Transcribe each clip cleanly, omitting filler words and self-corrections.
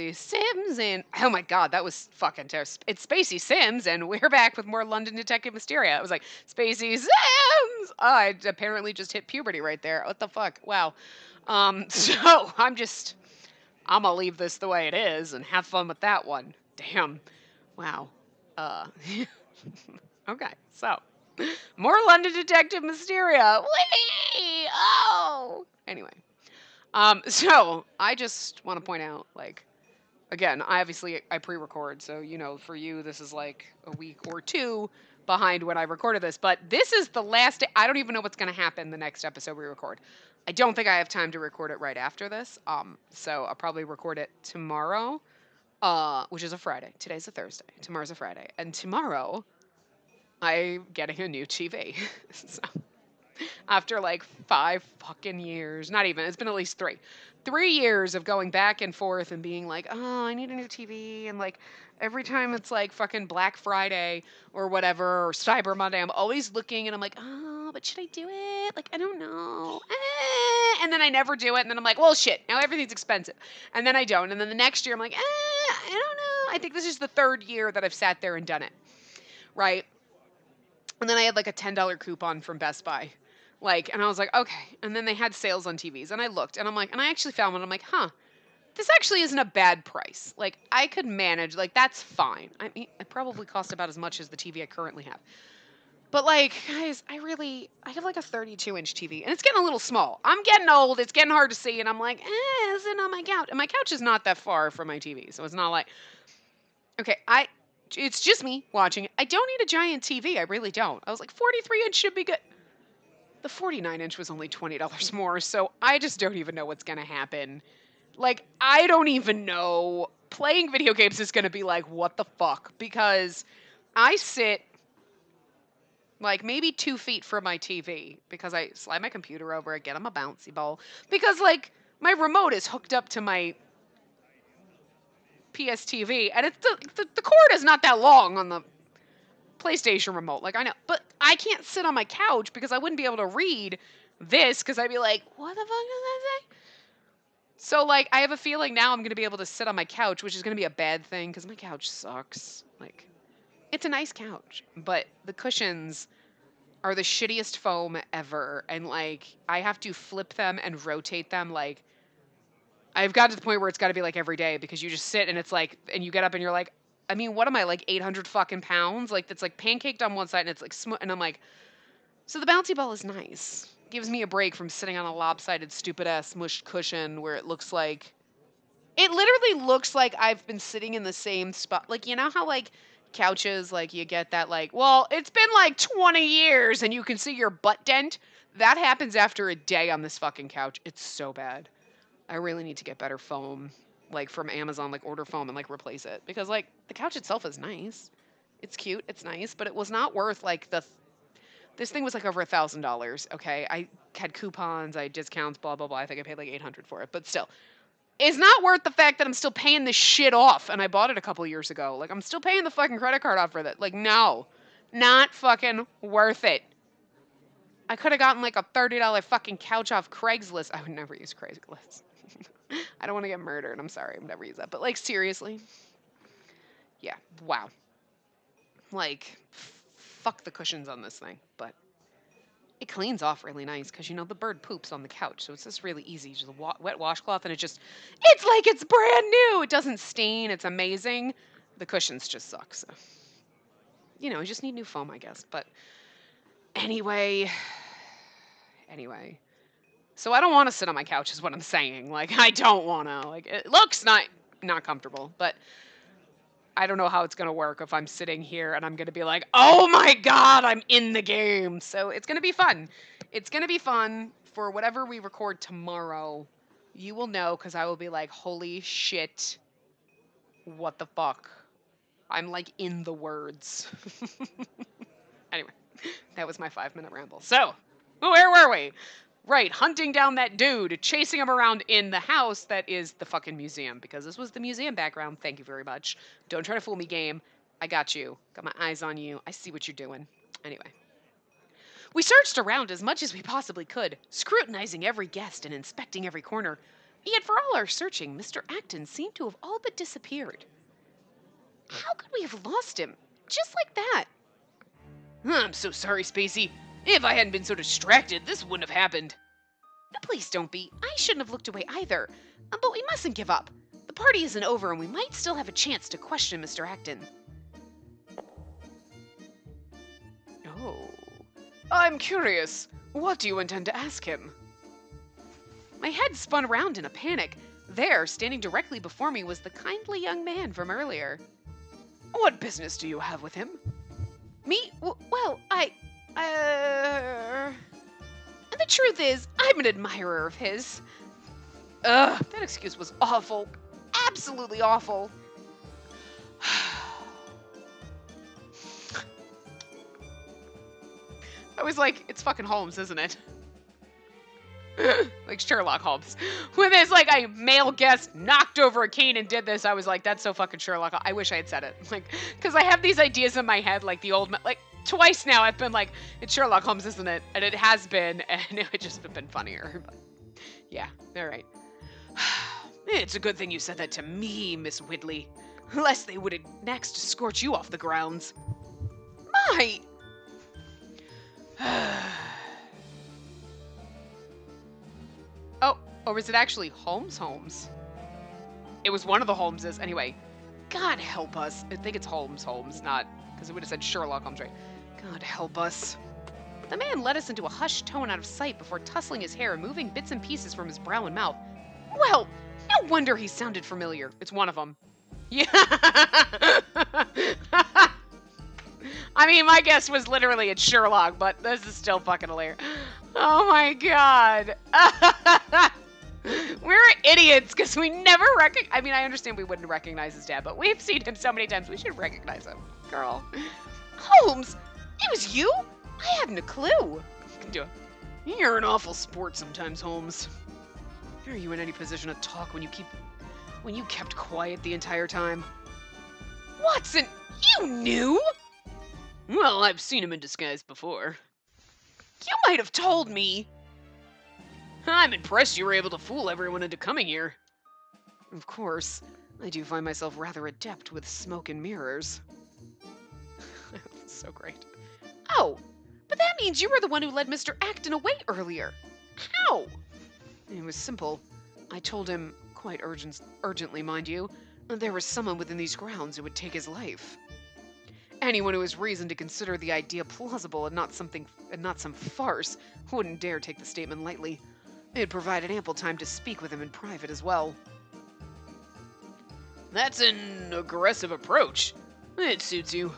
Spacey Sims, and oh my god, that was fucking terrible. It's Spacey Sims, and we're back with more London Detective Mysteria. It was like, Spacey Sims! Oh, I apparently just hit puberty right there. What the fuck? Wow. So I'm gonna leave this the way it is and have fun with that one. Damn. Wow. Uh, okay, so more London Detective Mysteria. Whee! Oh! Anyway. So I just want to point out, like, again, I pre-record, so for you this is like a week or two behind when I recorded this, but this is the last day. I don't even know what's going to happen the next episode we record. I don't think I have time to record it right after this. So I'll probably record it tomorrow, which is a Friday. Today's a Thursday. Tomorrow's a Friday, and tomorrow I'm getting a new TV. So after like 5 fucking years, not even, it's been at least 3. 3 years of going back and forth and being like, oh, I need a new TV. And like every time it's like fucking Black Friday or whatever, or Cyber Monday, I'm always looking and I'm like, oh, but should I do it? Like, I don't know. And then I never do it. And then I'm like, well, shit, now everything's expensive. And then I don't. And then the next year I'm like, I don't know. I think this is the 3rd year that I've sat there and done it. Right. And then I had like a $10 coupon from Best Buy. And I was like, okay. And then they had sales on TVs. And I looked and I'm like, and I actually found one. I'm like, huh, this actually isn't a bad price. Like, I could manage. Like, that's fine. I mean, it probably cost about as much as the TV I currently have. But like, guys, I have like a 32-inch TV. And it's getting a little small. I'm getting old. It's getting hard to see. And I'm like, is it on my couch? And my couch is not that far from my TV. So it's not like, okay, it's just me watching it. I don't need a giant TV. I really don't. I was like, 43-inch should be good. The 49-inch was only $20 more, so I just don't even know what's going to happen. Like, I don't even know. Playing video games is going to be like, what the fuck? Because I sit like maybe 2 feet from my TV because I slide my computer over, I get on a bouncy ball. Because, like, my remote is hooked up to my PSTV, and it's the cord is not that long on the PlayStation remote. Like, I know, but I can't sit on my couch because I wouldn't be able to read this because I'd be like, what the fuck does that say? So, like, I have a feeling now I'm going to be able to sit on my couch, which is going to be a bad thing because my couch sucks. Like, it's a nice couch, but the cushions are the shittiest foam ever. And, like, I have to flip them and rotate them. Like, I've got to the point where it's got to be, like, every day because you just sit and it's like, and you get up and you're like, I mean, what am I, like 800 fucking pounds? Like, that's like pancaked on one side and it's like, and I'm like, so the bouncy ball is nice. Gives me a break from sitting on a lopsided, stupid ass mushed cushion where it literally looks like I've been sitting in the same spot. Like, you know how like couches, like you get that like, well, it's been like 20 years and you can see your butt dent. That happens after a day on this fucking couch. It's so bad. I really need to get better foam. Like from Amazon, like order foam and like replace it because like the couch itself is nice, it's cute, it's nice, but it was not worth like this thing was like over $1,000. Okay, I had coupons, I had discounts, blah blah blah. I think I paid like 800 for it, but still, it's not worth the fact that I'm still paying this shit off. And I bought it a couple years ago. Like I'm still paying the fucking credit card off for that. Like no, not fucking worth it. I could have gotten like a $30 fucking couch off Craigslist. I would never use Craigslist. I don't want to get murdered. I'm sorry. I've never used that. But, like, seriously. Yeah. Wow. Like, fuck the cushions on this thing. But it cleans off really nice because, the bird poops on the couch. So it's just really easy. Just a wet washcloth and it's like it's brand new. It doesn't stain. It's amazing. The cushions just suck. So, you just need new foam, I guess. But anyway. So I don't want to sit on my couch is what I'm saying. Like, I don't want to. Like, it looks not comfortable, but I don't know how it's going to work if I'm sitting here and I'm going to be like, oh my God, I'm in the game. So it's going to be fun. It's going to be fun for whatever we record tomorrow. You will know because I will be like, holy shit, what the fuck? I'm like in the words. Anyway, that was my 5-minute ramble. So, where were we? Right, hunting down that dude, chasing him around in the house that is the fucking museum, because this was the museum background. Thank you very much. Don't try to fool me, game. I got you. Got my eyes on you. I see what you're doing. Anyway. We searched around as much as we possibly could, scrutinizing every guest and inspecting every corner, Yet for all our searching, Mr. Acton seemed to have all but disappeared. How could we have lost him? Just like that. I'm so sorry, Spacey. If I hadn't been so distracted, this wouldn't have happened. Please don't be. I shouldn't have looked away either. But we mustn't give up. The party isn't over and we might still have a chance to question Mr. Acton. Oh. I'm curious. What do you intend to ask him? My head spun around in a panic. There, standing directly before me, was the kindly young man from earlier. What business do you have with him? Me? Well, The truth is, I'm an admirer of his. Ugh, that excuse was awful. Absolutely awful. I was like, it's fucking Holmes, isn't it? Like Sherlock Holmes. When there's like a male guest knocked over a cane and did this, I was like, that's so fucking Sherlock. I wish I had said it. Like, because I have these ideas in my head, like the old, like twice now I've been like, it's Sherlock Holmes, isn't it? And it has been, and it would just have been funnier. But yeah, all right. It's a good thing you said that to me, Miss Whitley. Lest they would next scorch you off the grounds. My... Oh, or was it actually Holmes? It was one of the Holmeses. Anyway, God help us. I think it's Holmes, not... Because it would have said Sherlock Holmes, right? God help us. The man led us into a hushed tone out of sight before tussling his hair and moving bits and pieces from his brow and mouth. Well, no wonder he sounded familiar. It's one of them. Yeah. I mean, my guess was literally it's Sherlock, but this is still fucking hilarious. Oh my god. We're idiots because we never I mean, I understand we wouldn't recognize his dad, but we've seen him so many times. We should recognize him. Girl. Holmes, it was you? I hadn't a clue. You're an awful sport sometimes, Holmes. Are you in any position to talk when you kept quiet the entire time? Watson, you knew? Well, I've seen him in disguise before. You might have told me. I'm impressed you were able to fool everyone into coming here. Of course, I do find myself rather adept with smoke and mirrors. That's so great. Oh, but that means you were the one who led Mr. Acton away earlier. How? It was simple. I told him, quite urgently, mind you, there was someone within these grounds who would take his life. Anyone who has reason to consider the idea plausible and not some farce wouldn't dare take the statement lightly. It provided ample time to speak with him in private as well. That's an aggressive approach. It suits you.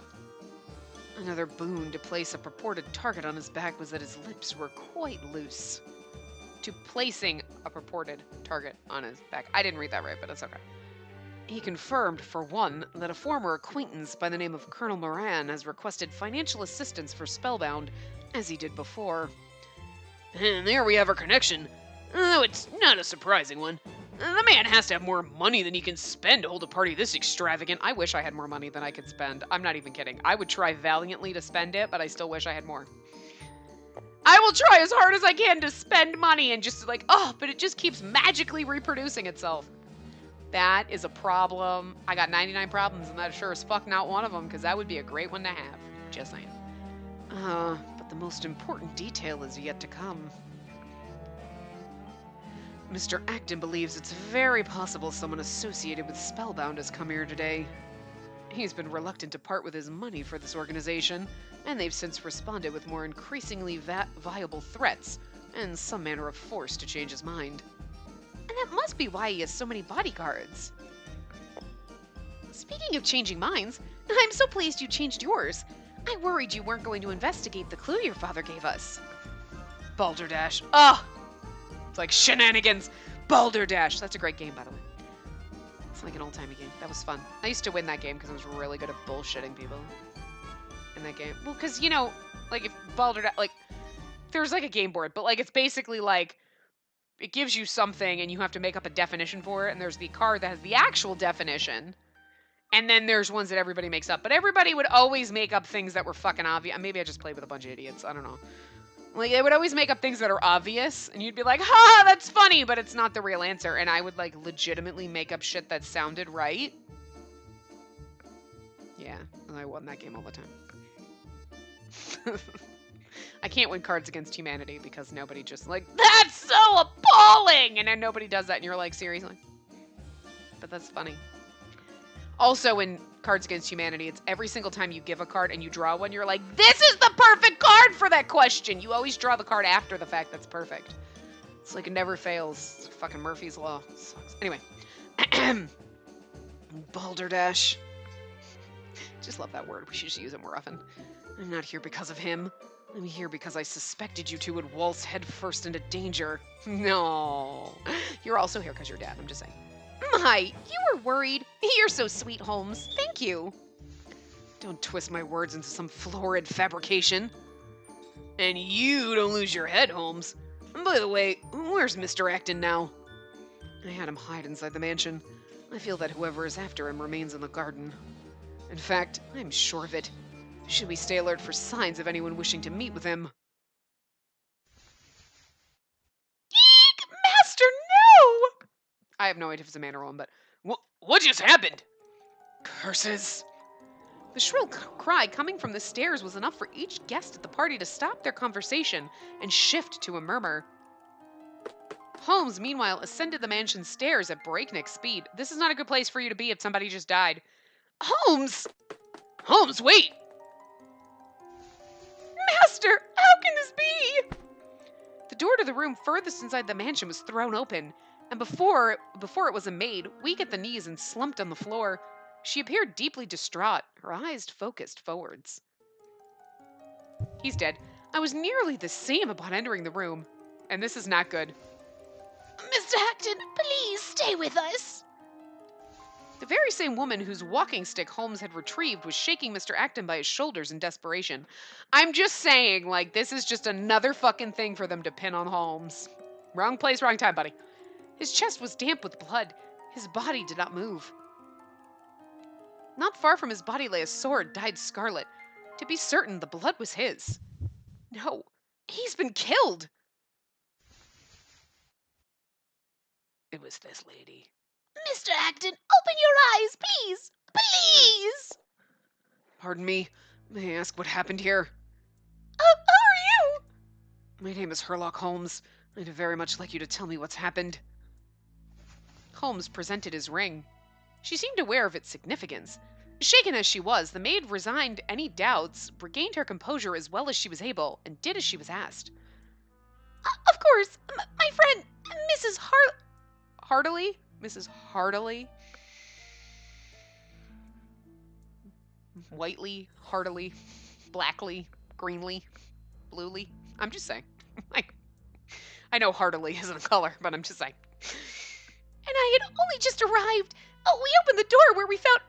Another boon to place a purported target on his back was that his lips were quite loose. To placing a purported target on his back. I didn't read that right, but it's okay. He confirmed, for one, that a former acquaintance by the name of Colonel Moran has requested financial assistance for Spellbound, as he did before. And there we have our connection. Though it's not a surprising one. The man has to have more money than he can spend to hold a party this extravagant. I wish I had more money than I could spend. I'm not even kidding. I would try valiantly to spend it, but I still wish I had more. I will try as hard as I can to spend money and just like, but it just keeps magically reproducing itself. That is a problem. I got 99 problems, and that sure as fuck not one of them, because that would be a great one to have. Just saying. But the most important detail is yet to come. Mr. Acton believes it's very possible someone associated with Spellbound has come here today. He's been reluctant to part with his money for this organization, and they've since responded with more increasingly viable threats and some manner of force to change his mind. And that must be why he has so many bodyguards. Speaking of changing minds, I'm so pleased you changed yours. I worried you weren't going to investigate the clue your father gave us. Balderdash. It's like shenanigans. Balderdash. That's a great game, by the way. It's like an old-timey game. That was fun. I used to win that game because I was really good at bullshitting people in that game. Well, because, you know, like, if Balderdash, like, there's, like, a game board, but, like, it's basically, like, it gives you something and you have to make up a definition for it, and there's the card that has the actual definition, and then there's ones that everybody makes up. But everybody would always make up things that were fucking obvious. Maybe I just played with a bunch of idiots. I don't know. Like, they would always make up things that are obvious, and you'd be like, ha, that's funny, but it's not the real answer. And I would, like, legitimately make up shit that sounded right. Yeah, and I won that game all the time. I can't win Cards Against Humanity because nobody just, like, that's so appalling! And then nobody does that, and you're like, seriously? But that's funny. Also, in Cards Against Humanity, it's every single time you give a card and you draw one, you're like, this is the perfect card for that question! You always draw the card after the fact that's perfect. It's like it never fails. It's fucking Murphy's Law. It sucks. Anyway. Balderdash. Just love that word. We should just use it more often. I'm not here because of him. I'm here because I suspected you two would waltz headfirst into danger. No. You're also here because you're dead. I'm just saying. My, you were worried. You're so sweet, Holmes. Thank you. Don't twist my words into some florid fabrication. And you don't lose your head, Holmes. And by the way, where's Mr. Acton now? I had him hide inside the mansion. I feel that whoever is after him remains in the garden. In fact, I'm sure of it. Should we stay alert for signs of anyone wishing to meet with him? Eek! Master, no! I have no idea if it's a man or woman, but... What just happened? Curses. The shrill cry coming from the stairs was enough for each guest at the party to stop their conversation and shift to a murmur. Holmes, meanwhile, ascended the mansion's stairs at breakneck speed. This is not a good place for you to be if somebody just died. Holmes! Holmes, wait! Master, how can this be? The door to the room furthest inside the mansion was thrown open, and before it was a maid, weak at the knees and slumped on the floor, she appeared deeply distraught, her eyes focused forwards. He's dead. I was nearly the same upon entering the room, and this is not good. Mr. Acton, please stay with us. The very same woman whose walking stick Holmes had retrieved was shaking Mr. Acton by his shoulders in desperation. I'm just saying, like, this is just another fucking thing for them to pin on Holmes. Wrong place, wrong time, buddy. His chest was damp with blood. His body did not move. Not far from his body lay a sword dyed scarlet. To be certain, the blood was his. No, he's been killed. It was this lady. Mr. Acton, open your eyes, please! Please! Pardon me. May I ask what happened here? Who are you? My name is Sherlock Holmes. I'd very much like you to tell me what's happened. Holmes presented his ring. She seemed aware of its significance. Shaken as she was, the maid resigned any doubts, regained her composure as well as she was able, and did as she was asked. Of course, my friend, Mrs. Heartily? Mrs. Heartily? Whitely, heartily, blackly, greenly, bluely. I'm just saying. I know heartily isn't a color, but I'm just saying. And I had only just arrived. Oh, we opened the door where we found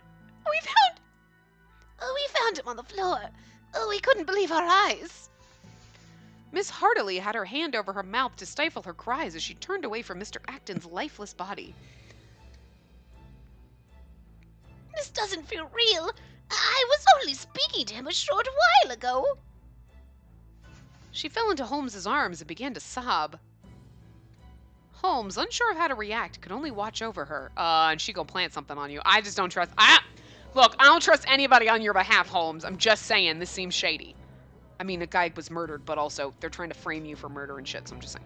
him on the floor. Oh, we couldn't believe our eyes. Miss Heartily had her hand over her mouth to stifle her cries as she turned away from Mr. Acton's lifeless body. This doesn't feel real. I was only speaking to him a short while ago. She fell into Holmes's arms and began to sob. Holmes, unsure of how to react, could only watch over her. And she gonna plant something on you. I just don't trust... Look, I don't trust anybody on your behalf, Holmes. I'm just saying, this seems shady. I mean, the guy was murdered, but also they're trying to frame you for murder and shit, so I'm just saying.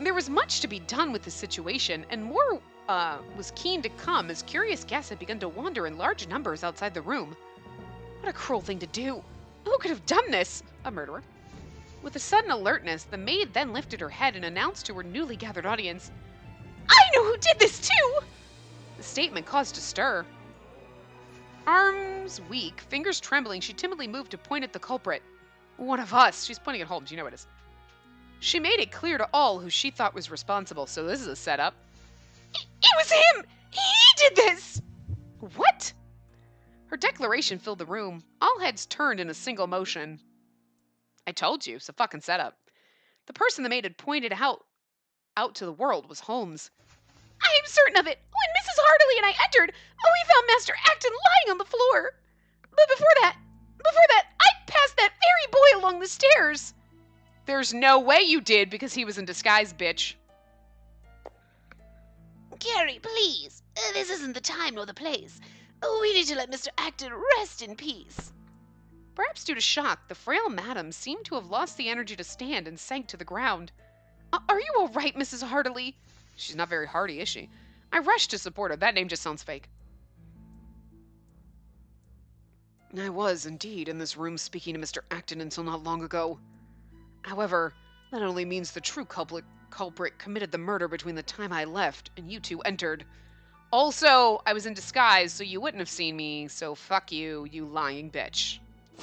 There was much to be done with the situation, and more was keen to come as curious guests had begun to wander in large numbers outside the room. What a cruel thing to do. Who could have done this? A murderer. With a sudden alertness, the maid then lifted her head and announced to her newly gathered audience, I know who did this too! The statement caused a stir. Arms weak, fingers trembling, she timidly moved to point at the culprit. One of us. She's pointing at Holmes, you know it is. She made it clear to all who she thought was responsible, so this is a setup. It was him! He did this! What? Her declaration filled the room. All heads turned in a single motion. I told you, it's a fucking setup. The person the maid had pointed out to the world was Holmes. I am certain of it. When Mrs. Heartily and I entered, we found Master Acton lying on the floor. But before that, I passed that very boy along the stairs. There's no way you did because he was in disguise, bitch. Carrie, please. This isn't the time nor the place. We need to let Mr. Acton rest in peace. Perhaps due to shock, the frail madam seemed to have lost the energy to stand and sank to the ground. Are you all right, Mrs. Hartley? She's not very hearty, is she? I rushed to support her. That name just sounds fake. I was, indeed, in this room speaking to Mr. Acton until not long ago. However, that only means the true culprit committed the murder between the time I left and you two entered. Also, I was in disguise, so you wouldn't have seen me, so fuck you, you lying bitch.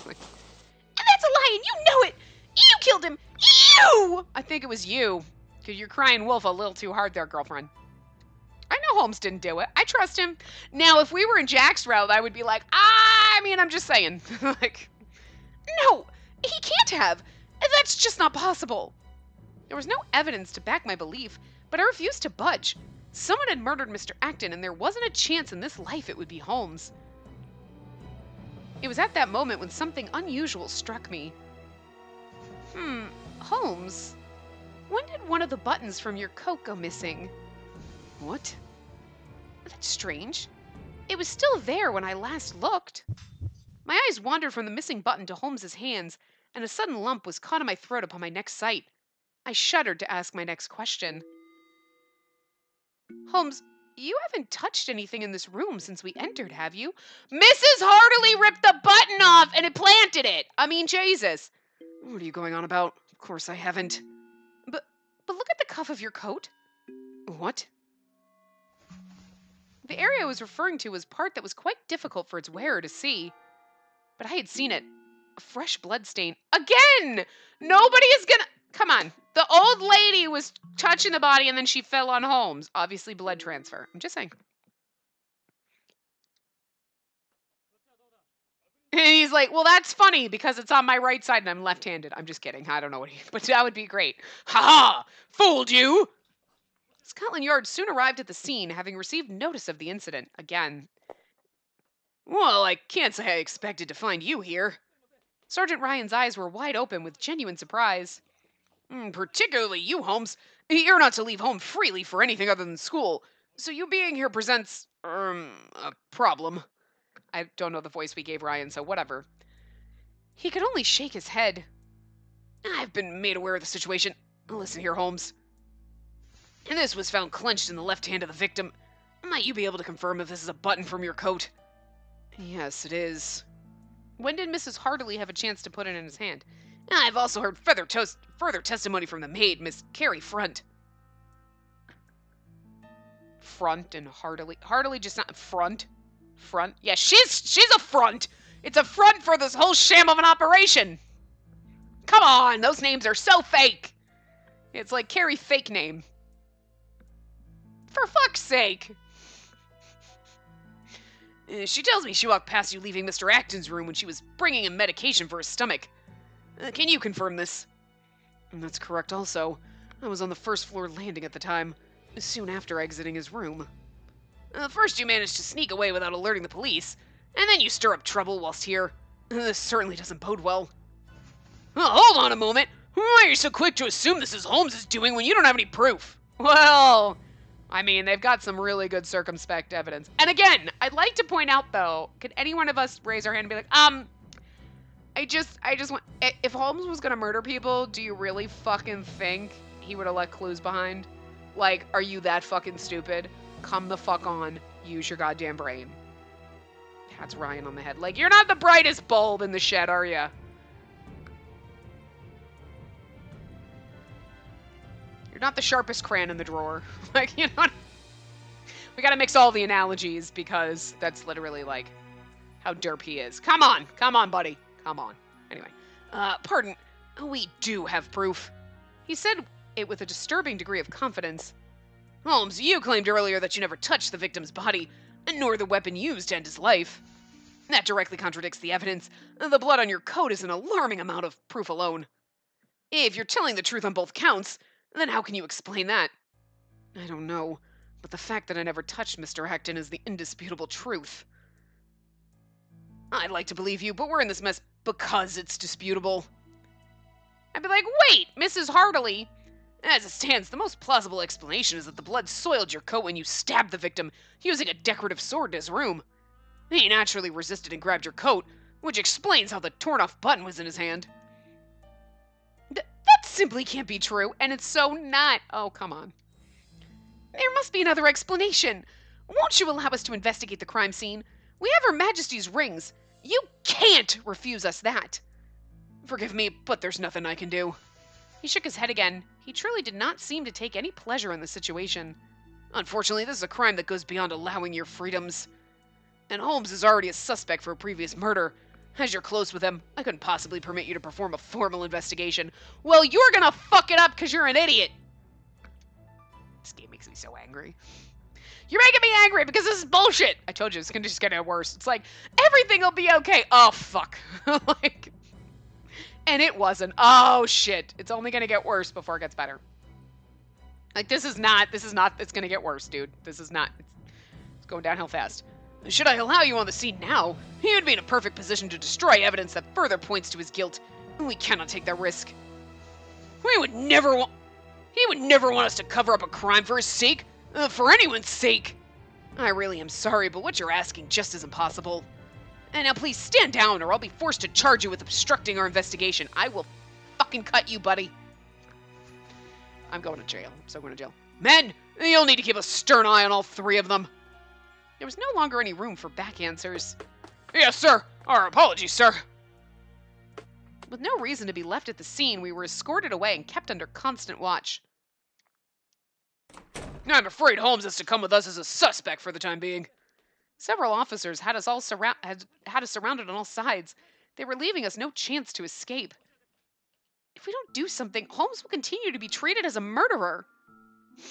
And that's a lie, and you know it! You killed him! You! I think it was you, because you're crying wolf a little too hard there, girlfriend. I know Holmes didn't do it. I trust him. Now, if we were in Jack's route, I would be like, I'm just saying. Like, no, he can't have. That's just not possible. There was no evidence to back my belief, but I refused to budge. Someone had murdered Mr. Acton, and there wasn't a chance in this life it would be Holmes. It was at that moment when something unusual struck me. Holmes, when did one of the buttons from your coat go missing? What? That's strange. It was still there when I last looked. My eyes wandered from the missing button to Holmes's hands, and a sudden lump was caught in my throat upon my next sight. I shuddered to ask my next question. Holmes, you haven't touched anything in this room since we entered, have you? Mrs. Hartley ripped the button off and implanted it! I mean, Jesus. What are you going on about? Of course I haven't. But look at the cuff of your coat. What? The area I was referring to was part that was quite difficult for its wearer to see. But I had seen it. A fresh blood stain. Again! Nobody is gonna... Come on. The old lady was touching the body and then she fell on Holmes. Obviously blood transfer. I'm just saying. And he's like, well, that's funny because it's on my right side and I'm left-handed. I'm just kidding. I don't know what but that would be great. Ha-ha! Fooled you! Scotland Yard soon arrived at the scene, having received notice of the incident. Again. Well, I can't say I expected to find you here. Sergeant Ryan's eyes were wide open with genuine surprise. Particularly you, Holmes. You're not to leave home freely for anything other than school, so you being here presents, a problem. I don't know the voice we gave Ryan, so whatever. He could only shake his head. I've been made aware of the situation. Listen here, Holmes. And this was found clenched in the left hand of the victim. Might you be able to confirm if this is a button from your coat? Yes, it is. When did Mrs. Hartley have a chance to put it in his hand? I've also heard further testimony from the maid, Miss Carrie Front. Front and Hartley. Hartley just not front. Front. Yeah, she's a front. It's a front for this whole sham of an operation. Come on, those names are so fake. It's like Carrie fake name. For fuck's sake. She tells me she walked past you leaving Mr. Acton's room when she was bringing him medication for his stomach. Can you confirm this? That's correct also. I was on the first floor landing at the time, soon after exiting his room. First you managed to sneak away without alerting the police, and then you stir up trouble whilst here. This certainly doesn't bode well. Hold on a moment. Why are you so quick to assume this is Holmes' doing when you don't have any proof? Well, I mean, they've got some really good circumspect evidence. And again, I'd like to point out, though, could any one of us raise our hand and be like, I just want, if Holmes was gonna murder people, do you really fucking think he would have left clues behind? Like, are you that fucking stupid? Come the fuck on. Use your goddamn brain. That's Ryan on the head. Like, you're not the brightest bulb in the shed, are ya? You're not the sharpest crayon in the drawer. Like, you know, we gotta mix all the analogies because that's literally, like, how derp he is. Come on, buddy. Come on. Anyway, pardon, we do have proof. He said it with a disturbing degree of confidence. Holmes, you claimed earlier that you never touched the victim's body, nor the weapon used to end his life. That directly contradicts the evidence. The blood on your coat is an alarming amount of proof alone. If you're telling the truth on both counts, then how can you explain that? I don't know, but the fact that I never touched Mr. Acton is the indisputable truth. I'd like to believe you, but we're in this mess because it's disputable. I'd be like, wait, Mrs. Hartley. As it stands, the most plausible explanation is that the blood soiled your coat when you stabbed the victim using a decorative sword in his room. He naturally resisted and grabbed your coat, which explains how the torn-off button was in his hand. That simply can't be true, and it's so not. Oh, come on. There must be another explanation. Won't you allow us to investigate the crime scene? We have Her Majesty's rings. You can't refuse us that. Forgive me, but there's nothing I can do. He shook his head again. He truly did not seem to take any pleasure in the situation. Unfortunately, this is a crime that goes beyond allowing your freedoms. And Holmes is already a suspect for a previous murder. As you're close with him, I couldn't possibly permit you to perform a formal investigation. Well, you're gonna fuck it up because you're an idiot. This game makes me so angry. You're making me angry because this is bullshit. I told you it's gonna just get worse. It's like, everything will be okay. Oh, fuck. Like, and it wasn't. Oh, shit. It's only gonna get worse before it gets better. Like, this is not, it's gonna get worse, dude. This is not, it's going downhill fast. Should I allow you on the scene now, he would be in a perfect position to destroy evidence that further points to his guilt. We cannot take that risk. He would never want us to cover up a crime for his sake. For anyone's sake. I really am sorry, but what you're asking just isn't possible. And now please stand down or I'll be forced to charge you with obstructing our investigation. I will fucking cut you, buddy. I'm going to jail. I'm so going to jail. Men, you'll need to keep a stern eye on all three of them. There was no longer any room for back answers. Yes, sir. Our apologies, sir. With no reason to be left at the scene, we were escorted away and kept under constant watch. I'm afraid Holmes has to come with us as a suspect for the time being. Several officers had us surrounded on all sides. They were leaving us no chance to escape. If we don't do something, Holmes will continue to be treated as a murderer.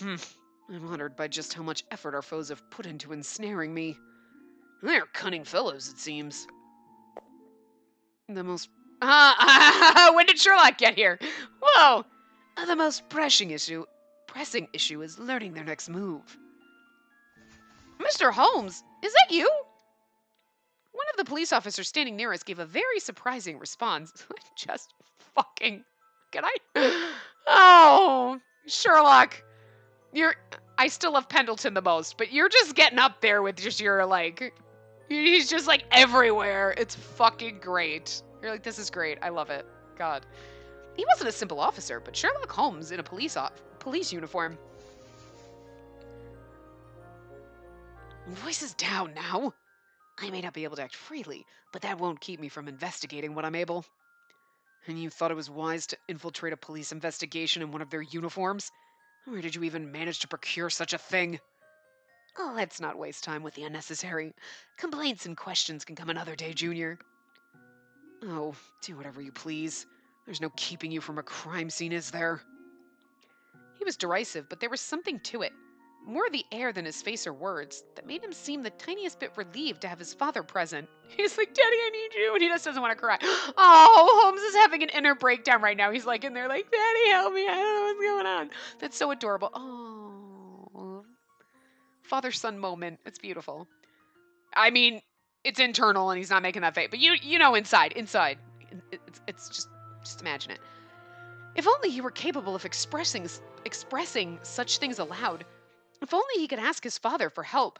I'm honored by just how much effort our foes have put into ensnaring me. They're cunning fellows, it seems. The most... when did Sherlock get here? Whoa! The most pressing issue is learning their next move. Mr. Holmes, is that you? One of the police officers standing near us gave a very surprising response. Just fucking... Can I... Oh, Sherlock. I still love Pendleton the most, but you're just getting up there with just your, like... He's just, like, everywhere. It's fucking great. You're like, this is great. I love it. God. He wasn't a simple officer, but Sherlock Holmes in a police uniform. Voices down now. I may not be able to act freely, but that won't keep me from investigating what I'm able. And you thought it was wise to infiltrate a police investigation in one of their uniforms? Where did you even manage to procure such a thing? Oh, let's not waste time with the unnecessary. Complaints and questions can come another day, Junior. Oh, do whatever you please. There's no keeping you from a crime scene, is there? He was derisive, but there was something to it. More the air than his face or words that made him seem the tiniest bit relieved to have his father present. He's like, Daddy, I need you. And he just doesn't want to cry. Oh, Holmes is having an inner breakdown right now. He's like in there like, Daddy, help me. I don't know what's going on. That's so adorable. Oh, father-son moment. It's beautiful. I mean, it's internal and he's not making that face. But you know inside. It's just imagine it. If only he were capable of expressing such things aloud. If only he could ask his father for help.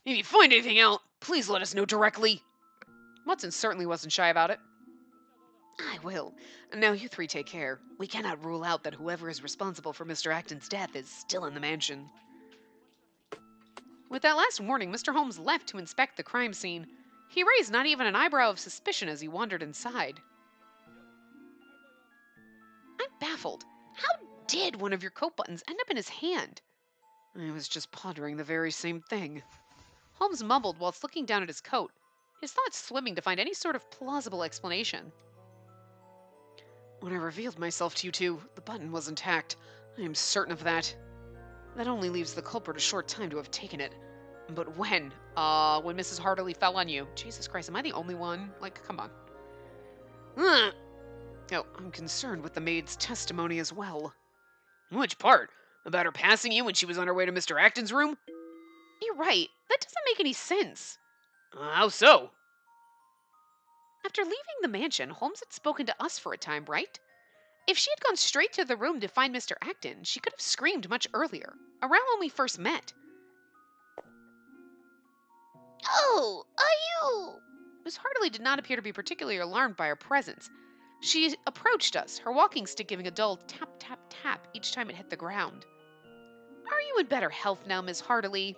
If you find anything out, please let us know directly. Watson certainly wasn't shy about it. I will. Now you three take care. We cannot rule out that whoever is responsible for Mr. Acton's death is still in the mansion. With that last warning, Mr. Holmes left to inspect the crime scene. He raised not even an eyebrow of suspicion as he wandered inside. I'm baffled. How did one of your coat buttons end up in his hand? I was just pondering the very same thing. Holmes mumbled whilst looking down at his coat, his thoughts swimming to find any sort of plausible explanation. When I revealed myself to you two, the button was intact. I am certain of that. That only leaves the culprit a short time to have taken it. But when? When Mrs. Hartley fell on you. Jesus Christ, am I the only one? Like, come on. Oh, I'm concerned with the maid's testimony as well. Which part? About her passing you when she was on her way to Mr. Acton's room? You're right. That doesn't make any sense. How so? After leaving the mansion, Holmes had spoken to us for a time, right? If she had gone straight to the room to find Mr. Acton, she could have screamed much earlier, around when we first met. Oh, are you? Miss Hartley did not appear to be particularly alarmed by our presence. She approached us, her walking stick giving a dull tap, tap, tap each time it hit the ground. Are you in better health now, Miss Hartley?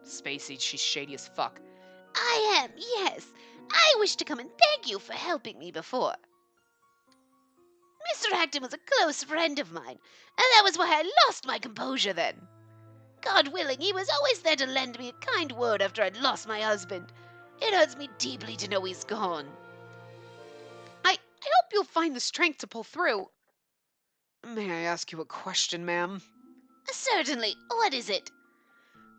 Spacey, she's shady as fuck. I am, yes. I wish to come and thank you for helping me before. Mr. Acton was a close friend of mine, and that was why I lost my composure then. God willing, he was always there to lend me a kind word after I'd lost my husband. It hurts me deeply to know he's gone. I hope you'll find the strength to pull through. May I ask you a question, ma'am? Certainly. What is it?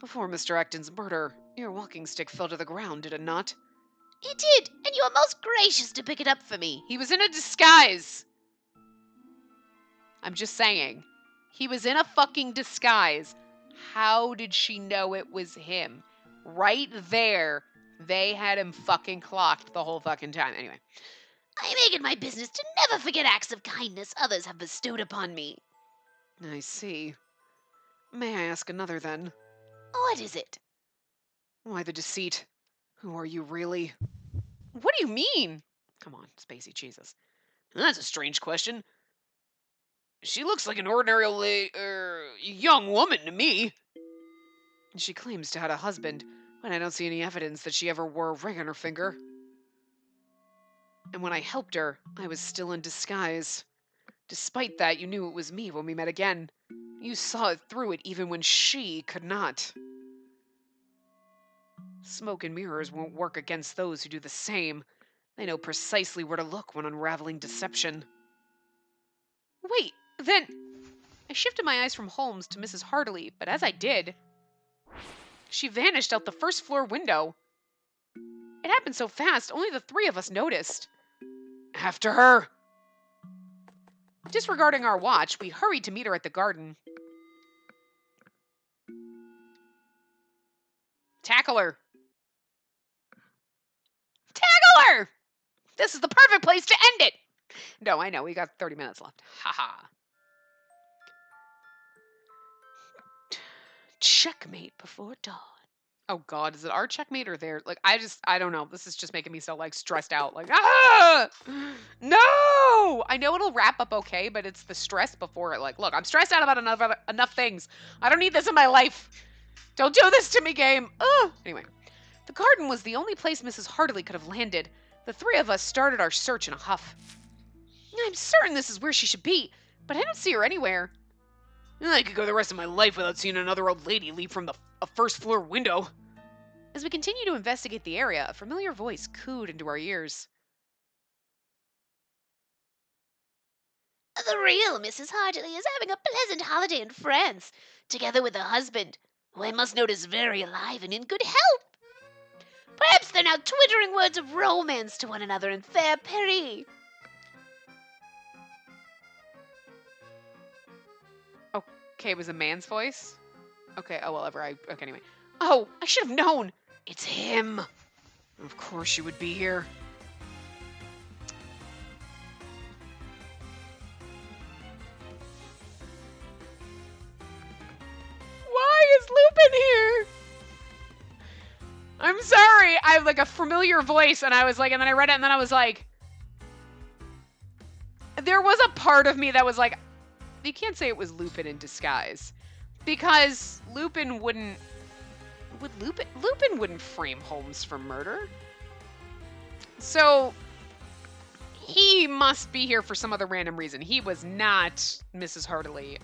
Before Mr. Acton's murder, your walking stick fell to the ground, did it not? It did, and you were most gracious to pick it up for me. He was in a disguise. I'm just saying. He was in a fucking disguise. How did she know it was him? Right there, they had him fucking clocked the whole fucking time. Anyway. I make it my business to never forget acts of kindness others have bestowed upon me. I see. May I ask another then? What is it? Why the deceit? Who are you really? What do you mean? Come on, Spacey, Jesus. That's a strange question. She looks like an ordinary young woman to me. She claims to have a husband, but I don't see any evidence that she ever wore a ring on her finger. And when I helped her, I was still in disguise. Despite that, you knew it was me when we met again. You saw it through it even when she could not. Smoke and mirrors won't work against those who do the same. They know precisely where to look when unraveling deception. Wait, then... I shifted my eyes from Holmes to Mrs. Hartley, but as I did, she vanished out the first floor window. It happened so fast, only the three of us noticed. After her! Disregarding our watch, we hurried to meet her at the garden. Tackle her! Tackle her! This is the perfect place to end it! No, I know, we got 30 minutes left. Haha. Checkmate before dawn. Oh God, is it our checkmate or their? Like, I don't know. This is just making me so like stressed out. Like, no! I know it'll wrap up okay, but it's the stress before it. Like, look, I'm stressed out about enough things. I don't need this in my life. Don't do this to me, game. Anyway, the garden was the only place Mrs. Hartley could have landed. The three of us started our search in a huff. I'm certain this is where she should be, but I don't see her anywhere. I could go the rest of my life without seeing another old lady leap from a first floor window. As we continued to investigate the area, a familiar voice cooed into our ears. The real Mrs. Hartley is having a pleasant holiday in France, together with her husband, who I must note is very alive and in good health. Perhaps they're now twittering words of romance to one another in fair Paris. Okay, it was a man's voice? Okay, oh, well, okay, anyway. Oh, I should have known! It's him! Of course you would be here. Why is Lupin here? I'm sorry, I have like a familiar voice, and I was like, and then I read it, and then I was like, there was a part of me that was like, you can't say it was Lupin in disguise, because Lupin wouldn't frame Holmes for murder. So he must be here for some other random reason. He was not Mrs. Hartley.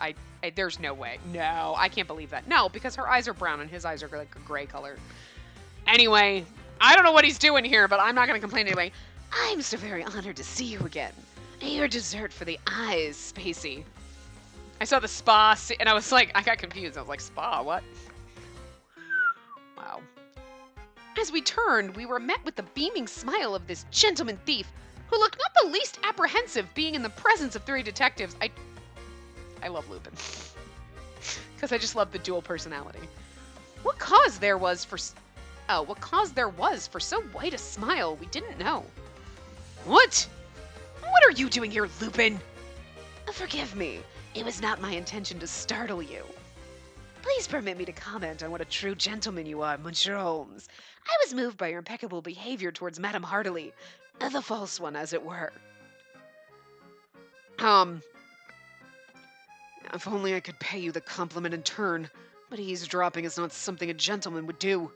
There's no way. No, I can't believe that. No, because her eyes are brown and his eyes are like a gray color. Anyway, I don't know what he's doing here, but I'm not going to complain anyway. I'm so very honored to see you again. Your dessert for the eyes, Spacey. I saw the spa, and I was like, I got confused. I was like, spa, what? Wow. As we turned, we were met with the beaming smile of this gentleman thief, who looked not the least apprehensive being in the presence of three detectives. I love Lupin. Because I just love the dual personality. What cause there was for so white a smile, we didn't know. What? What are you doing here, Lupin? Forgive me. It was not my intention to startle you. Please permit me to comment on what a true gentleman you are, Monsieur Holmes. I was moved by your impeccable behavior towards Madame Heartley, the false one, as it were. Um, if only I could pay you the compliment in turn, but eavesdropping is not something a gentleman would do.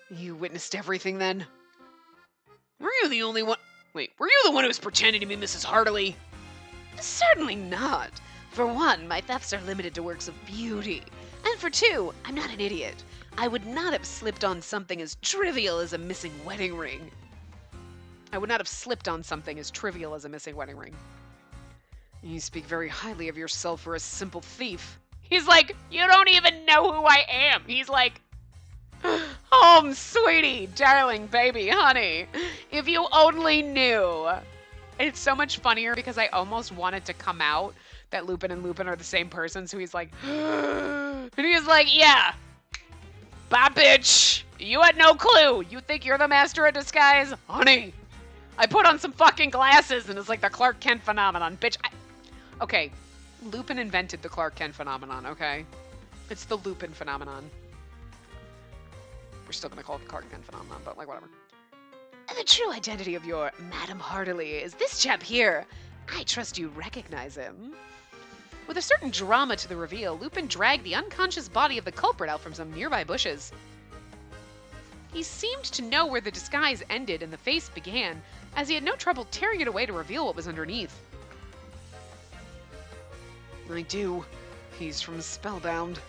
You witnessed everything then? Were you the only one? Wait, were you the one who was pretending to be Mrs. Heartley? Certainly not. For one, my thefts are limited to works of beauty. And for two, I'm not an idiot. I would not have slipped on something as trivial as a missing wedding ring. I would not have slipped on something as trivial as a missing wedding ring. You speak very highly of yourself for a simple thief. He's like, you don't even know who I am. He's like, Holmes, sweetie, darling, baby, honey, if you only knew. It's so much funnier because I almost want it to come out that Lupin and Lupin are the same person. So he's like, and he's like, yeah, bye, bitch. You had no clue. You think you're the master of disguise? Honey, I put on some fucking glasses and it's like the Clark Kent phenomenon, bitch. Okay, Lupin invented the Clark Kent phenomenon, okay? It's the Lupin phenomenon. We're still gonna call it the Clark Kent phenomenon, but like, whatever. And the true identity of your Madame Heartley is this chap here. I trust you recognize him. With a certain drama to the reveal, Lupin dragged the unconscious body of the culprit out from some nearby bushes. He seemed to know where the disguise ended and the face began, as he had no trouble tearing it away to reveal what was underneath. I do. He's from Spellbound.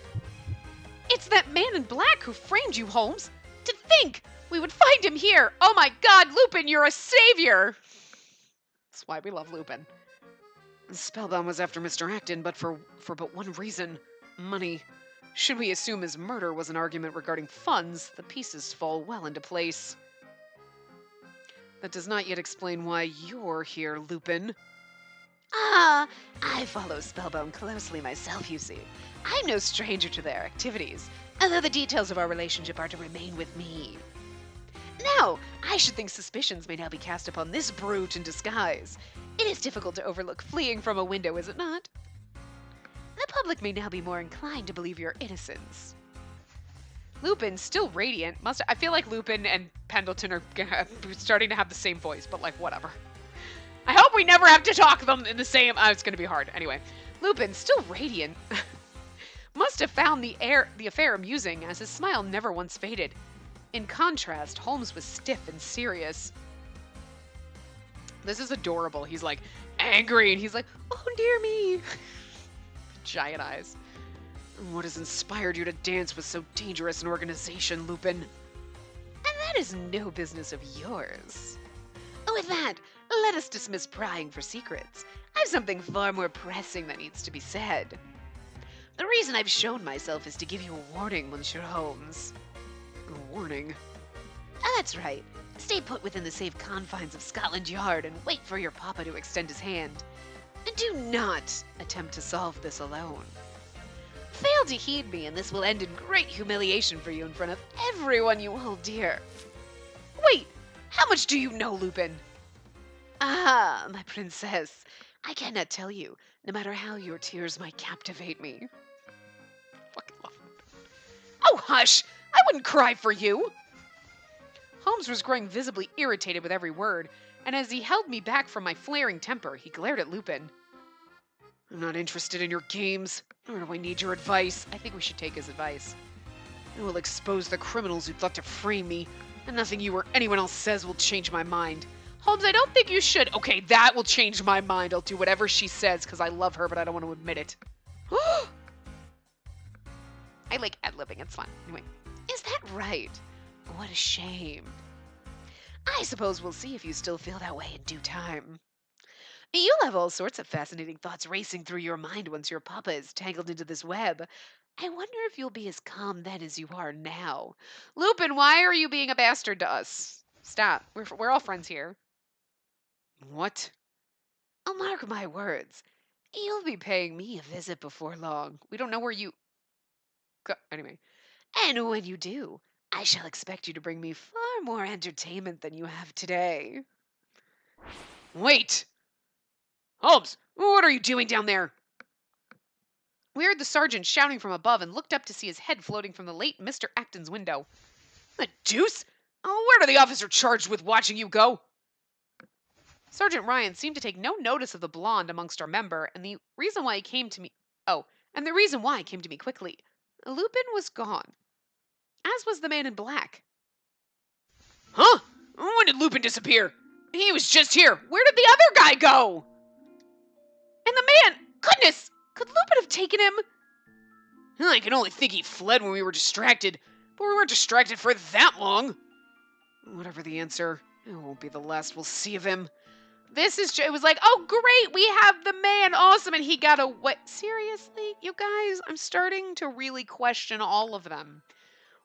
It's that man in black who framed you, Holmes. To think we would find him here. Oh my God, Lupin, you're a savior. That's why we love Lupin. Spellbound was after Mr. Acton, but for but one reason. Money. Should we assume his murder was an argument regarding funds, the pieces fall well into place. That does not yet explain why you're here, Lupin. Ah, I follow Spellbound closely myself, you see. I'm no stranger to their activities, although the details of our relationship are to remain with me. Now, I should think suspicions may now be cast upon this brute in disguise. It is difficult to overlook fleeing from a window, is it not? The public may now be more inclined to believe your innocence. Lupin, still radiant, I feel like Lupin and Pendleton are starting to have the same voice, but like, whatever. I hope we never have to talk them in the same... it's going to be hard. Anyway, Lupin, still radiant, must have found the affair amusing, as his smile never once faded. In contrast, Holmes was stiff and serious. This is adorable. He's like angry, and he's like, oh, dear me. Giant eyes. What has inspired you to dance with so dangerous an organization, Lupin? And that is no business of yours. With that, let us dismiss prying for secrets. I've something far more pressing that needs to be said. The reason I've shown myself is to give you a warning, Monsieur Holmes. A warning? That's right. Stay put within the safe confines of Scotland Yard and wait for your papa to extend his hand. And do not attempt to solve this alone. Fail to heed me, and this will end in great humiliation for you in front of everyone you hold dear. Wait! How much do you know, Lupin? Ah, my princess, I cannot tell you, no matter how your tears might captivate me. Fucking love it. Oh, hush! I wouldn't cry for you! Holmes was growing visibly irritated with every word, and as he held me back from my flaring temper, he glared at Lupin. I'm not interested in your games, nor do I need your advice. I think we should take his advice. I will expose the criminals who thought to frame me, and nothing you or anyone else says will change my mind. Holmes, I don't think you should. Okay, that will change my mind. I'll do whatever she says because I love her, but I don't want to admit it. I like ad-libbing. It's fun. Anyway, is that right? What a shame. I suppose we'll see if you still feel that way in due time. You'll have all sorts of fascinating thoughts racing through your mind once your papa is tangled into this web. I wonder if you'll be as calm then as you are now. Lupin, why are you being a bastard to us? Stop. We're all friends here. What? Oh, mark my words. You'll be paying me a visit before long. We don't know where you... Anyway. And when you do, I shall expect you to bring me far more entertainment than you have today. Wait! Holmes, what are you doing down there? We heard the sergeant shouting from above and looked up to see his head floating from the late Mr. Acton's window. The deuce? Oh, where did the officer charged with watching you go? Sergeant Ryan seemed to take no notice of the blonde amongst our member, and the reason why he came to me. Oh, and the reason why he came to me quickly. Lupin was gone, as was the man in black. Huh? When did Lupin disappear? He was just here. Where did the other guy go? And the man, goodness, could Lupin have taken him? I can only think he fled when we were distracted, but we weren't distracted for that long. Whatever the answer, it won't be the last we'll see of him. It was like, oh great, we have the man, awesome, and he got away. Seriously, you guys, I'm starting to really question all of them.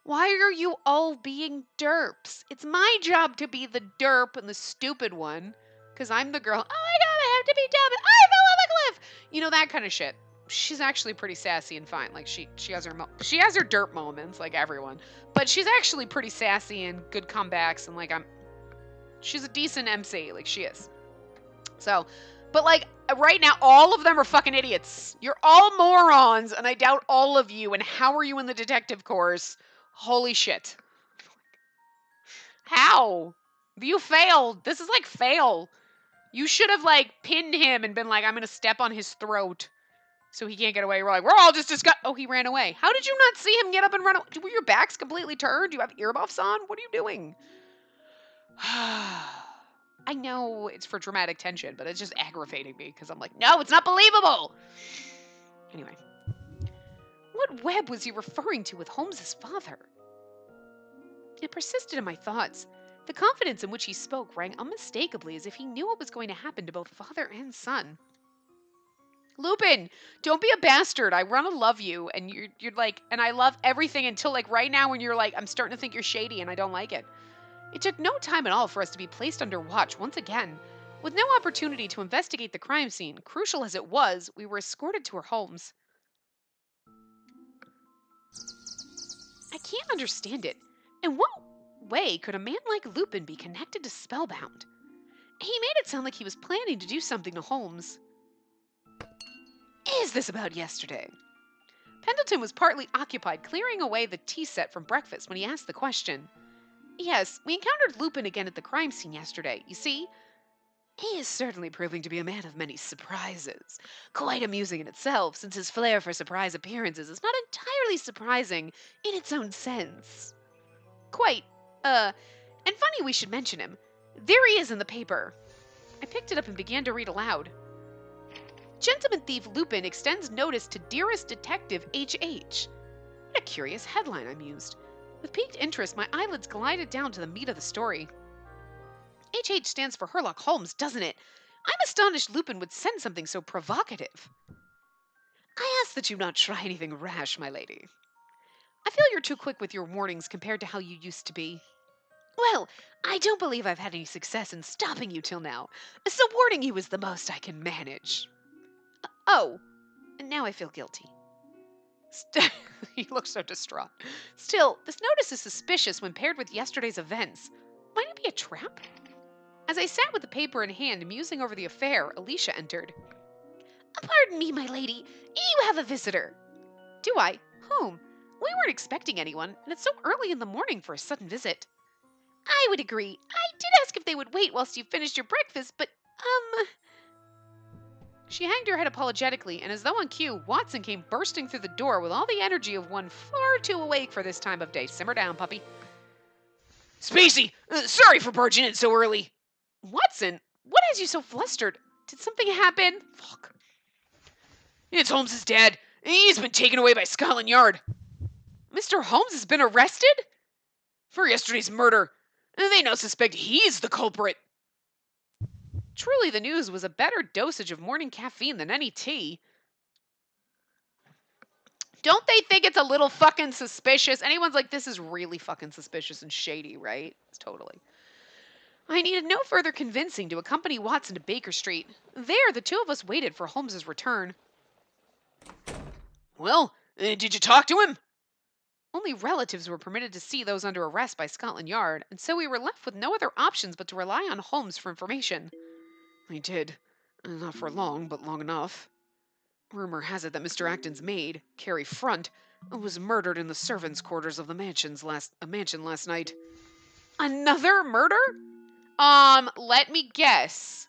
Why are you all being derps? It's my job to be the derp and the stupid one, because I'm the girl. Oh my god, I have to be dumb. I fell off a cliff. You know, that kind of shit. She's actually pretty sassy and fine. Like she has her derp moments, like everyone, but she's actually pretty sassy and good comebacks, and like she's a decent MC, like she is. So, but like right now, all of them are fucking idiots. You're all morons, and I doubt all of you. And how are you in the detective course? Holy shit. How? You failed. This is like fail. You should have like pinned him and been like, I'm gonna step on his throat so he can't get away. We're like, we're all just disgusted. Oh, he ran away. How did you not see him get up and run away? Were your backs completely turned? Do you have earmuffs on? What are you doing? I know it's for dramatic tension, but it's just aggravating me because I'm like, no, it's not believable. Anyway, what web was he referring to with Holmes's father? It persisted in my thoughts. The confidence in which he spoke rang unmistakably as if he knew what was going to happen to both father and son. Lupin, don't be a bastard. I want to love you, and you're like, and I love everything until like right now when you're like, I'm starting to think you're shady, and I don't like it. It took no time at all for us to be placed under watch once again. With no opportunity to investigate the crime scene, crucial as it was, we were escorted to our homes. I can't understand it. In what way could a man like Lupin be connected to Spellbound? He made it sound like he was planning to do something to Holmes. Is this about yesterday? Pendleton was partly occupied clearing away the tea set from breakfast when he asked the question. Yes, we encountered Lupin again at the crime scene yesterday. You see, he is certainly proving to be a man of many surprises. Quite amusing in itself, since his flair for surprise appearances is not entirely surprising in its own sense. Quite, and funny we should mention him. There he is in the paper. I picked it up and began to read aloud. Gentleman thief Lupin extends notice to dearest detective H.H. What a curious headline, I mused. With piqued interest, my eyelids glided down to the meat of the story. H.H. stands for Sherlock Holmes, doesn't it? I'm astonished Lupin would send something so provocative. I ask that you not try anything rash, my lady. I feel you're too quick with your warnings compared to how you used to be. Well, I don't believe I've had any success in stopping you till now, so warning you is the most I can manage. Oh, now I feel guilty. He looks so distraught. Still, this notice is suspicious when paired with yesterday's events. Might it be a trap? As I sat with the paper in hand, musing over the affair, Alicia entered. Pardon me, my lady. You have a visitor. Do I? Whom? We weren't expecting anyone, and it's so early in the morning for a sudden visit. I would agree. I did ask if they would wait whilst you finished your breakfast, but, She hanged her head apologetically, and as though on cue, Watson came bursting through the door with all the energy of one far too awake for this time of day. Simmer down, puppy. Spacey! Sorry for barging in so early. Watson, what has you so flustered? Did something happen? Fuck. It's Holmes's dad. He's been taken away by Scotland Yard. Mr. Holmes has been arrested? For yesterday's murder. They now suspect he's the culprit. Truly, the news was a better dosage of morning caffeine than any tea. Don't they think it's a little fucking suspicious? Anyone's like, this is really fucking suspicious and shady, right? It's totally. I needed no further convincing to accompany Watson to Baker Street. There, the two of us waited for Holmes's return. Well, did you talk to him? Only relatives were permitted to see those under arrest by Scotland Yard, and so we were left with no other options but to rely on Holmes for information. I did. Not for long, but long enough. Rumor has it that Mr. Acton's maid, Carrie Front, was murdered in the servants' quarters of the mansion last night. Another murder? Let me guess.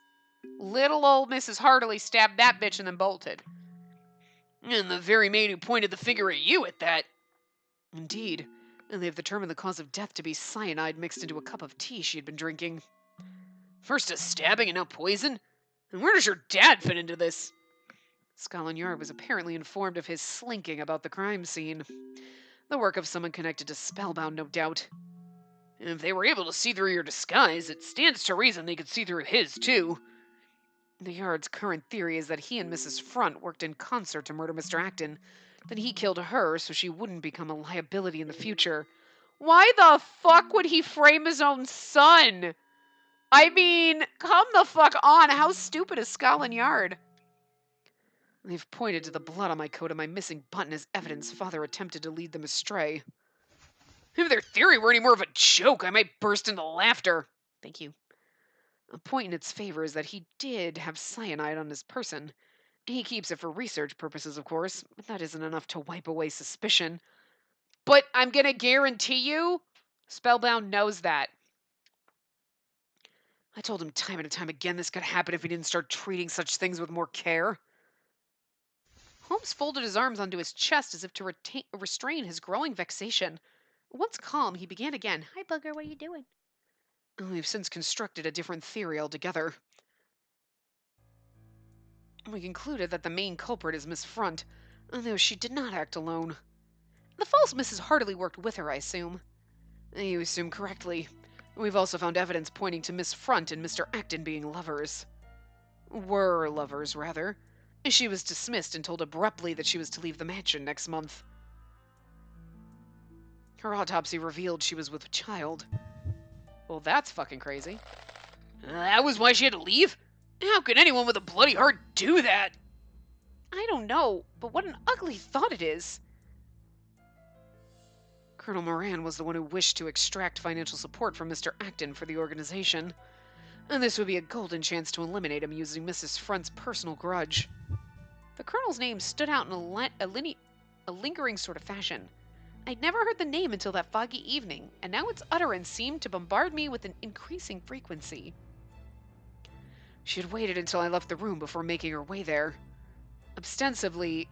Little old Mrs. Hartley stabbed that bitch and then bolted. And the very maid who pointed the finger at you at that. Indeed. And they've determined the cause of death to be cyanide mixed into a cup of tea she had been drinking. First a stabbing and now poison? And where does your dad fit into this? Scotland Yard was apparently informed of his slinking about the crime scene. The work of someone connected to Spellbound, no doubt. And if they were able to see through your disguise, it stands to reason they could see through his, too. The Yard's current theory is that he and Mrs. Front worked in concert to murder Mr. Acton. Then he killed her so she wouldn't become a liability in the future. Why the fuck would he frame his own son? I mean, come the fuck on. How stupid is Scotland Yard? They've pointed to the blood on my coat and my missing button as evidence father attempted to lead them astray. If their theory were any more of a joke, I might burst into laughter. Thank you. A point in its favor is that he did have cyanide on his person. He keeps it for research purposes, of course, but that isn't enough to wipe away suspicion. But I'm gonna guarantee you, Spellbound knows that. I told him time and time again this could happen if he didn't start treating such things with more care. Holmes folded his arms onto his chest as if to restrain his growing vexation. Once calm, he began again. Hi, Bugger, what are you doing? We've since constructed a different theory altogether. We concluded that the main culprit is Miss Front, though she did not act alone. The false Mrs. Hartley worked with her, I assume. You assume correctly. We've also found evidence pointing to Miss Front and Mr. Acton being lovers. Were lovers, rather. She was dismissed and told abruptly that she was to leave the mansion next month. Her autopsy revealed she was with child. Well, that's fucking crazy. That was why she had to leave? How could anyone with a bloody heart do that? I don't know, but what an ugly thought it is. Colonel Moran was the one who wished to extract financial support from Mr. Acton for the organization, and this would be a golden chance to eliminate him using Mrs. Front's personal grudge. The Colonel's name stood out in a lingering sort of fashion. I'd never heard the name until that foggy evening, and now its utterance seemed to bombard me with an increasing frequency. She had waited until I left the room before making her way there. Ostensibly,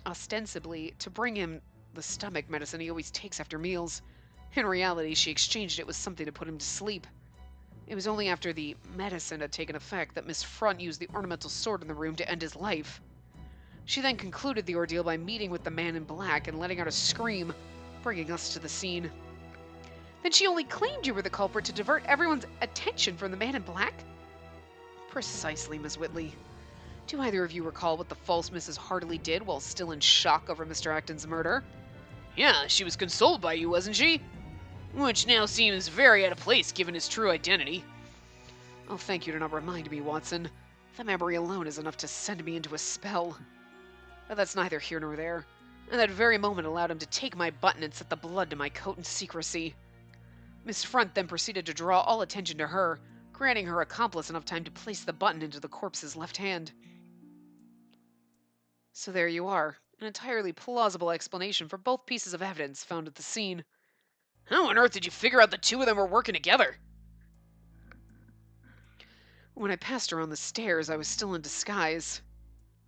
to bring him the stomach medicine he always takes after meals. In reality, she exchanged it with something to put him to sleep. It was only after the medicine had taken effect that Miss Front used the ornamental sword in the room to end his life. She then concluded the ordeal by meeting with the man in black and letting out a scream, bringing us to the scene. Then she only claimed you were the culprit to divert everyone's attention from the man in black? Precisely, Miss Whitley. Do either of you recall what the false Mrs. Hartley did while still in shock over Mr. Acton's murder? Yeah, she was consoled by you, wasn't she? Which now seems very out of place given his true identity. Oh, thank you to not remind me, Watson. The memory alone is enough to send me into a spell. But that's neither here nor there. And that very moment allowed him to take my button and set the blood to my coat in secrecy. Miss Front then proceeded to draw all attention to her, granting her accomplice enough time to place the button into the corpse's left hand. So there you are, an entirely plausible explanation for both pieces of evidence found at the scene. How on earth did you figure out the two of them were working together? When I passed her on the stairs, I was still in disguise.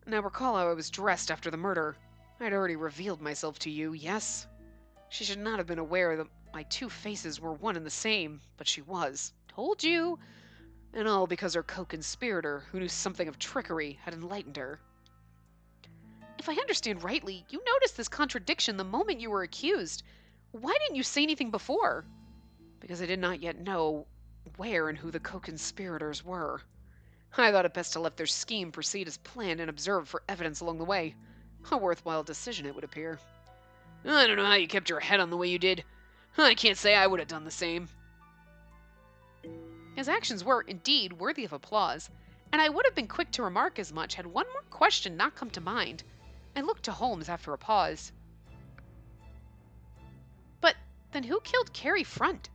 Now recall how I was dressed after the murder. I had already revealed myself to you, yes? She should not have been aware that my two faces were one and the same, but she was. Told you! And all because her co-conspirator, who knew something of trickery, had enlightened her. If I understand rightly, you noticed this contradiction the moment you were accused. Why didn't you say anything before? Because I did not yet know where and who the co-conspirators were. I thought it best to let their scheme proceed as planned and observe for evidence along the way. A worthwhile decision, it would appear. I don't know how you kept your head on the way you did. I can't say I would have done the same. His actions were, indeed, worthy of applause, and I would have been quick to remark as much had one more question not come to mind. I looked to Holmes after a pause. But then who killed Carrie Front?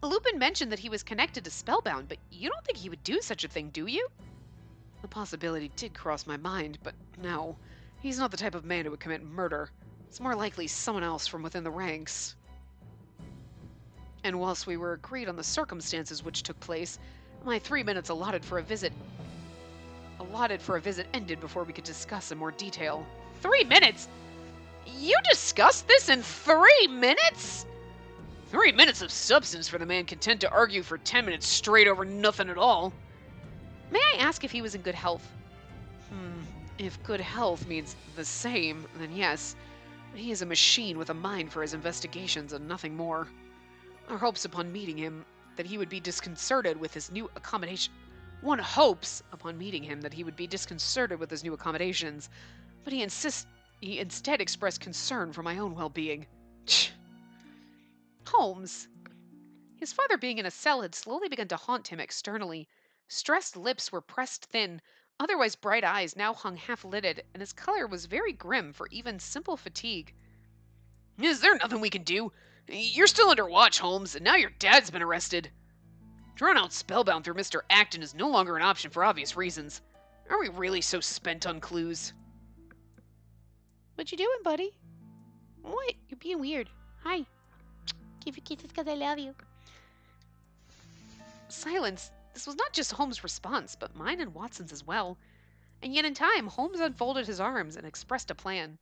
Lupin mentioned that he was connected to Spellbound, but you don't think he would do such a thing, do you? The possibility did cross my mind, but no. He's not the type of man who would commit murder. It's more likely someone else from within the ranks. And whilst we were agreed on the circumstances which took place, my 3 minutes allotted for a visit ended before we could discuss in more detail. 3 minutes? You discussed this in 3 minutes? 3 minutes of substance for the man content to argue for 10 minutes straight over nothing at all. May I ask if he was in good health? If good health means the same, then yes. He is a machine with a mind for his investigations and nothing more. Our hopes upon meeting him that he would be disconcerted with his new accommodation. One hopes upon meeting him that he would be disconcerted with his new accommodations, but he instead expressed concern for my own well-being. Holmes. His father being in a cell had slowly begun to haunt him externally. Stressed lips were pressed thin, otherwise bright eyes now hung half-lidded, and his color was very grim for even simple fatigue. Is there nothing we can do? You're still under watch, Holmes, and now your dad's been arrested. Drawn out spellbound through Mr. Acton is no longer an option for obvious reasons. Are we really so spent on clues? What you doing, buddy? What? You're being weird. Hi. Give you kisses because I love you. Silence. This was not just Holmes' response, but mine and Watson's as well. And yet in time, Holmes unfolded his arms and expressed a plan.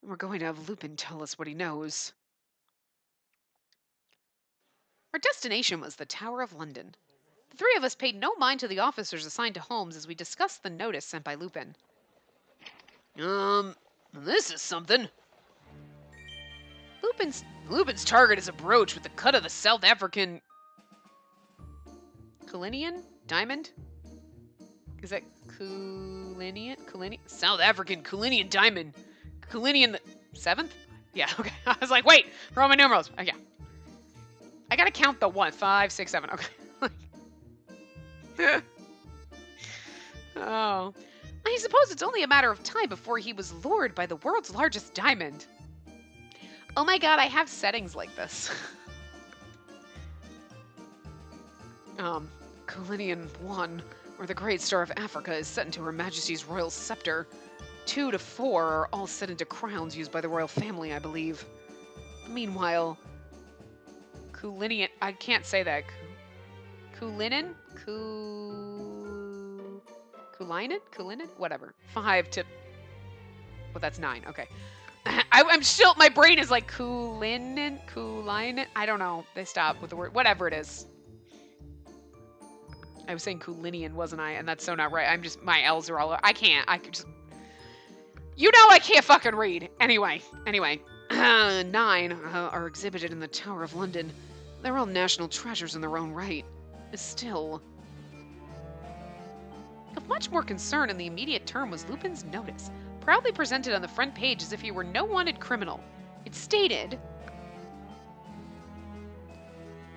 We're going to have Lupin tell us what he knows. Our destination was the Tower of London. The three of us paid no mind to the officers assigned to Holmes as we discussed the notice sent by Lupin. This is something. Lupin's target is a brooch with the cut of the South African Culinian diamond? Is that Culinian? South African Culinian diamond. Culinian the 7th? Yeah, okay. I was like, wait, Roman numerals. Oh, yeah. I gotta count the 1, 5, 6, 7. Okay. Oh. I suppose it's only a matter of time before he was lured by the world's largest diamond. Oh my god, I have settings like this. Culinian 1, where the Great Star of Africa is set into Her Majesty's royal scepter. 2 to 4 are all set into crowns used by the royal family, I believe. Meanwhile, Culinian, I can't say that. Culinen? Culinen? Whatever. 5 to... Well, that's 9. Okay. I'm still... My brain is like Culinen? I don't know. They stop with the word... Whatever it is. I was saying Culinian, wasn't I? And that's so not right. I'm just... My L's are all... I can't. I could just... You know I can't fucking read. Anyway. 9 are exhibited in the Tower of London. They're all national treasures in their own right. Still... Of much more concern in the immediate term was Lupin's notice, proudly presented on the front page as if he were no wanted criminal. It stated...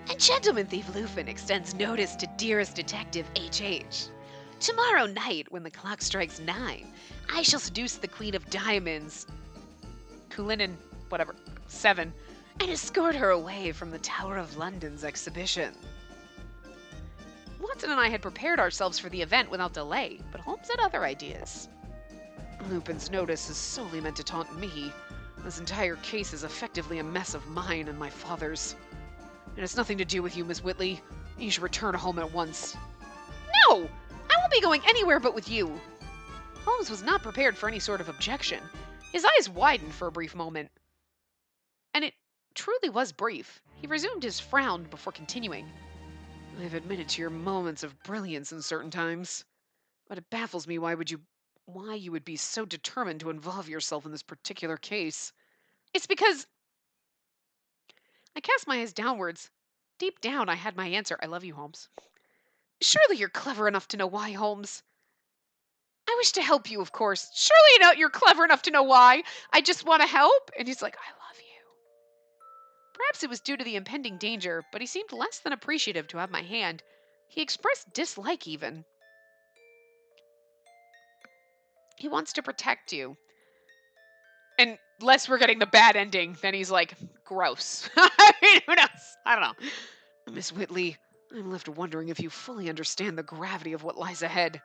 A gentleman thief Lupin extends notice to dearest detective H.H. Tomorrow night, when the clock strikes 9, I shall seduce the Queen of Diamonds, Culinen, 7, and escort her away from the Tower of London's exhibition. Watson and I had prepared ourselves for the event without delay, but Holmes had other ideas. Lupin's notice is solely meant to taunt me. This entire case is effectively a mess of mine and my father's. It has nothing to do with you, Miss Whitley. You should return home at once. No! I won't be going anywhere but with you. Holmes was not prepared for any sort of objection. His eyes widened for a brief moment. And it truly was brief. He resumed his frown before continuing. I've admitted to your moments of brilliance in certain times, but it baffles me why you would be so determined to involve yourself in this particular case. It's because... I cast my eyes downwards. Deep down, I had my answer. I love you, Holmes. Surely you're clever enough to know why, Holmes. I wish to help you, of course. Surely you're clever enough to know why. I just want to help. And he's like, I love you. Perhaps it was due to the impending danger, but he seemed less than appreciative to have my hand. He expressed dislike, even. He wants to protect you. And unless we're getting the bad ending, then he's like, gross. I mean, who knows? I don't know. Miss Whitley, I'm left wondering if you fully understand the gravity of what lies ahead.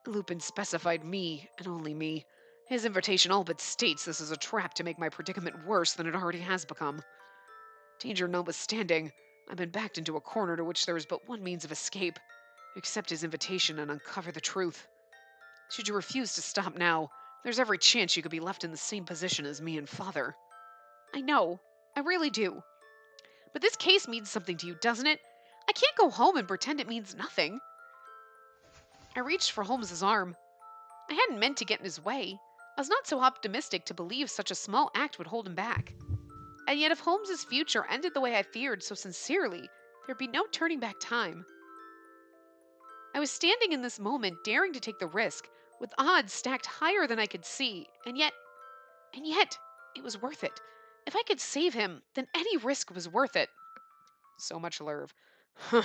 Lupin specified me, and only me. His invitation all but states this is a trap to make my predicament worse than it already has become. Danger notwithstanding, I've been backed into a corner to which there is but one means of escape. Accept his invitation and uncover the truth. Should you refuse to stop now, there's every chance you could be left in the same position as me and Father. I know. I really do. But this case means something to you, doesn't it? I can't go home and pretend it means nothing. I reached for Holmes's arm. I hadn't meant to get in his way. I was not so optimistic to believe such a small act would hold him back. And yet if Holmes's future ended the way I feared so sincerely, there'd be no turning back time. I was standing in this moment, daring to take the risk, with odds stacked higher than I could see, and yet, it was worth it. If I could save him, then any risk was worth it. So much nerve. Huh.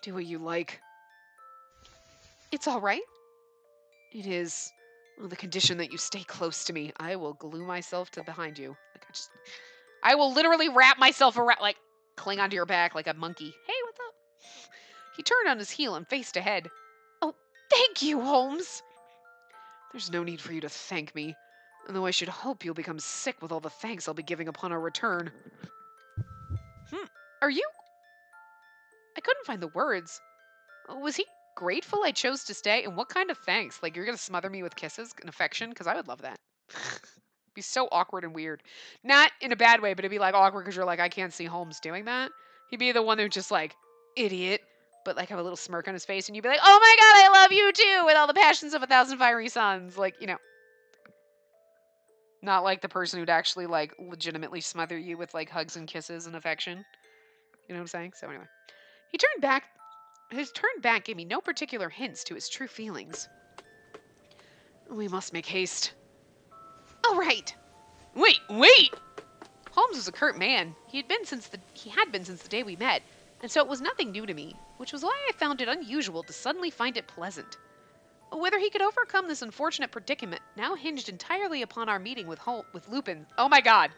Do what you like. It's all right. It is. On the condition that you stay close to me, I will glue myself to behind you. I will literally wrap myself around, cling onto your back like a monkey. Hey, what's up? He turned on his heel and faced ahead. Oh, thank you, Holmes. There's no need for you to thank me, though I should hope you'll become sick with all the thanks I'll be giving upon our return. Are you? I couldn't find the words. Was he grateful I chose to stay? And what kind of thanks? Like, you're going to smother me with kisses and affection? Because I would love that. It'd be so awkward and weird. Not in a bad way, but it'd be, awkward because you're like, I can't see Holmes doing that. He'd be the one who's just idiot, but, have a little smirk on his face, and you'd be like, oh my god, I love you too, with all the passions of 1,000 fiery suns. Not like the person who'd actually, legitimately smother you with, hugs and kisses and affection. You know what I'm saying? So anyway. His turn back gave me no particular hints to his true feelings. We must make haste. All right. Wait! Holmes was a curt man. He had been since the day we met, and so it was nothing new to me, which was why I found it unusual to suddenly find it pleasant. Whether he could overcome this unfortunate predicament now hinged entirely upon our meeting with Lupin. Oh my god.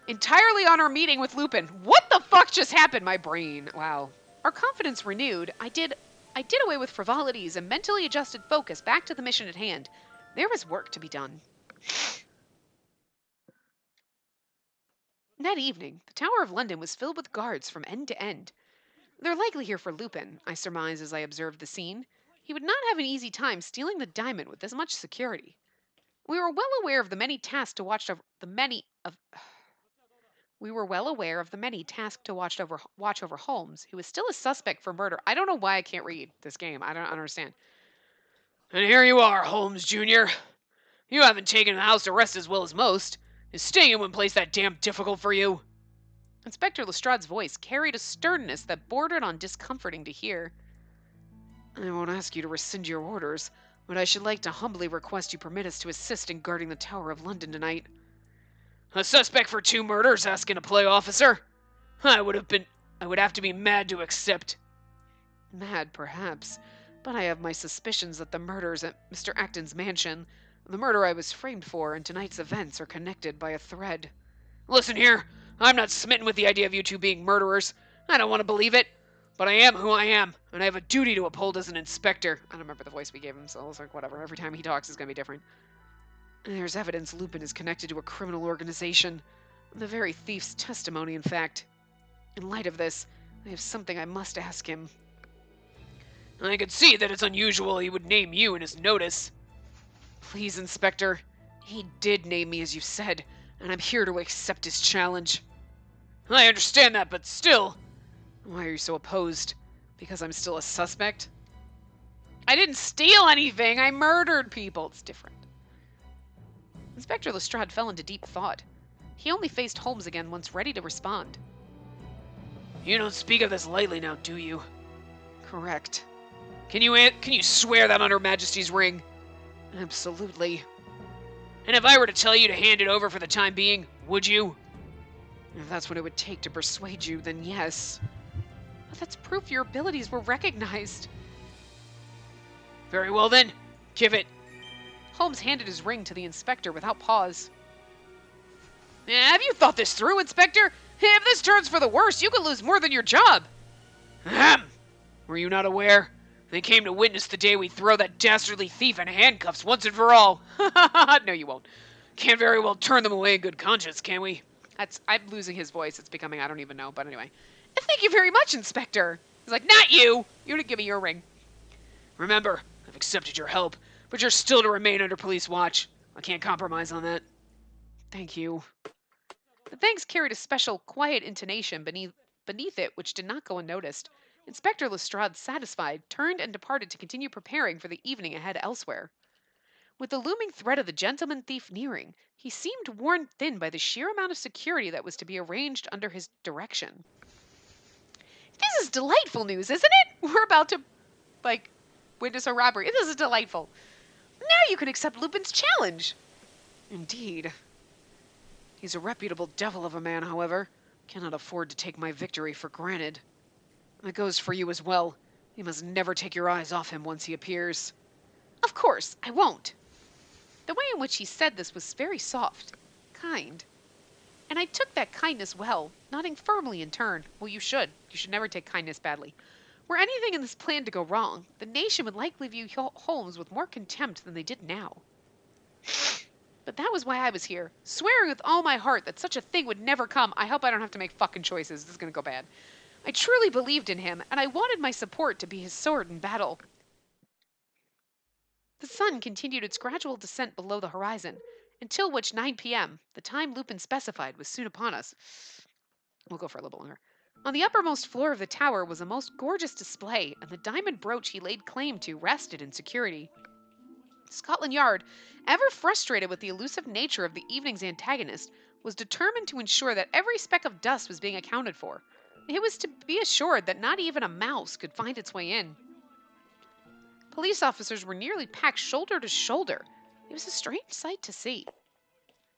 Entirely on our meeting with Lupin. What the fuck just happened, my brain? Wow. Our confidence renewed, I did away with frivolities and mentally adjusted focus back to the mission at hand. There was work to be done. That evening, the Tower of London was filled with guards from end to end. They're likely here for Lupin, I surmised as I observed the scene. He would not have an easy time stealing the diamond with this much security. We were well aware of the many tasked to watch over watch over Holmes, who was still a suspect for murder. I don't know why I can't read this game. I don't understand. And here you are, Holmes Jr. You haven't taken the house arrest as well as most. Is staying in one place that damn difficult for you? Inspector Lestrade's voice carried a sternness that bordered on discomforting to hear. I won't ask you to rescind your orders, but I should like to humbly request you permit us to assist in guarding the Tower of London tonight. A suspect for 2 murders asking to play officer? I would have to be mad to accept. Mad, perhaps, but I have my suspicions that the murders at Mr. Acton's mansion, the murder I was framed for, and tonight's events are connected by a thread. Listen here, I'm not smitten with the idea of you 2 being murderers. I don't want to believe it, but I am who I am, and I have a duty to uphold as an inspector. I don't remember the voice we gave him, so I was like, whatever. Every time he talks, it's going to be different. There's evidence Lupin is connected to a criminal organization. The very thief's testimony, in fact. In light of this, I have something I must ask him. I could see that it's unusual he would name you in his notice. Please, Inspector. He did name me as you said, and I'm here to accept his challenge. I understand that, but still. Why are you so opposed? Because I'm still a suspect? I didn't steal anything. I murdered people. It's different. Inspector Lestrade fell into deep thought. He only faced Holmes again once ready to respond. You don't speak of this lightly now, do you? Correct. Can you swear that on Her Majesty's ring? Absolutely. And if I were to tell you to hand it over for the time being, would you? If that's what it would take to persuade you, then yes. But that's proof your abilities were recognized. Very well then, give it. Holmes handed his ring to the inspector without pause. Have you thought this through, Inspector? If this turns for the worse, you could lose more than your job. Ahem. Were you not aware? They came to witness the day we throw that dastardly thief in handcuffs once and for all. No, you won't. Can't very well turn them away in good conscience, can we? I'm losing his voice. It's becoming, I don't even know. But anyway. Thank you very much, Inspector. He's like, not you. You didn't give me your ring. Remember, I've accepted your help, but you're still to remain under police watch. I can't compromise on that. Thank you. The thanks carried a special, quiet intonation beneath it which did not go unnoticed. Inspector Lestrade, satisfied, turned and departed to continue preparing for the evening ahead elsewhere. With the looming threat of the gentleman thief nearing, he seemed worn thin by the sheer amount of security that was to be arranged under his direction. This is delightful news, isn't it? We're about to, witness a robbery. This is delightful. Now you can accept Lupin's challenge. Indeed. He's a reputable devil of a man, however. Cannot afford to take my victory for granted. That goes for you as well. You must never take your eyes off him once he appears. Of course, I won't. The way in which he said this was very soft, kind. And I took that kindness well, nodding firmly in turn. Well, you should. You should never take kindness badly. Were anything in this plan to go wrong, the nation would likely view Holmes with more contempt than they did now. But that was why I was here, swearing with all my heart that such a thing would never come. I hope I don't have to make fucking choices. This is going to go bad. I truly believed in him, and I wanted my support to be his sword in battle. The sun continued its gradual descent below the horizon, until which 9 p.m., the time Lupin specified, was soon upon us. We'll go for a little longer. On the uppermost floor of the tower was a most gorgeous display, and the diamond brooch he laid claim to rested in security. Scotland Yard, ever frustrated with the elusive nature of the evening's antagonist, was determined to ensure that every speck of dust was being accounted for. It was to be assured that not even a mouse could find its way in. Police officers were nearly packed shoulder to shoulder. It was a strange sight to see.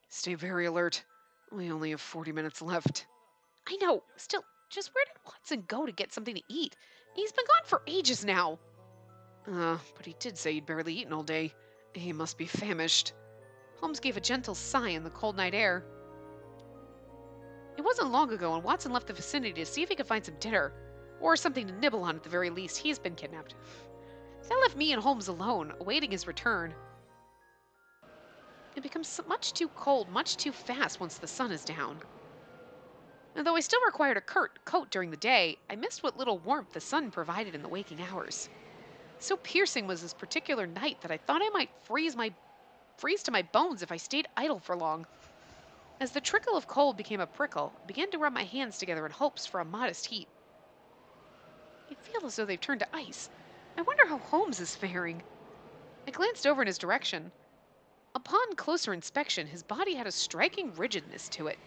Stay very alert. We only have 40 minutes left. I know. Still, just where did Watson go to get something to eat? He's been gone for ages now. But he did say he'd barely eaten all day. He must be famished. Holmes gave a gentle sigh in the cold night air. It wasn't long ago when Watson left the vicinity to see if he could find some dinner, or something to nibble on at the very least. He's been kidnapped. That left me and Holmes alone, awaiting his return. It becomes much too cold, much too fast once the sun is down. And though I still required a coat during the day, I missed what little warmth the sun provided in the waking hours. So piercing was this particular night that I thought I might freeze to my bones if I stayed idle for long. As the trickle of cold became a prickle, I began to rub my hands together in hopes for a modest heat. I feel as though they've turned to ice. I wonder how Holmes is faring. I glanced over in his direction. Upon closer inspection, his body had a striking rigidness to it.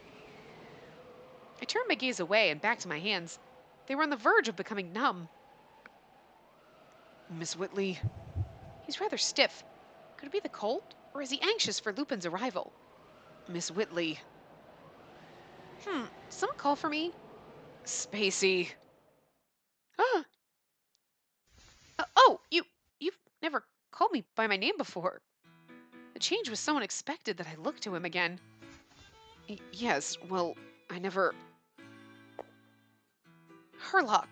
I turned my gaze away and back to my hands. They were on the verge of becoming numb. Miss Whitley. He's rather stiff. Could it be the cold? Or is he anxious for Lupin's arrival? Miss Whitley. Someone call for me? Spacey. You've never called me by my name before. The change was so unexpected that I looked to him again. Yes, well, I never... Herlock.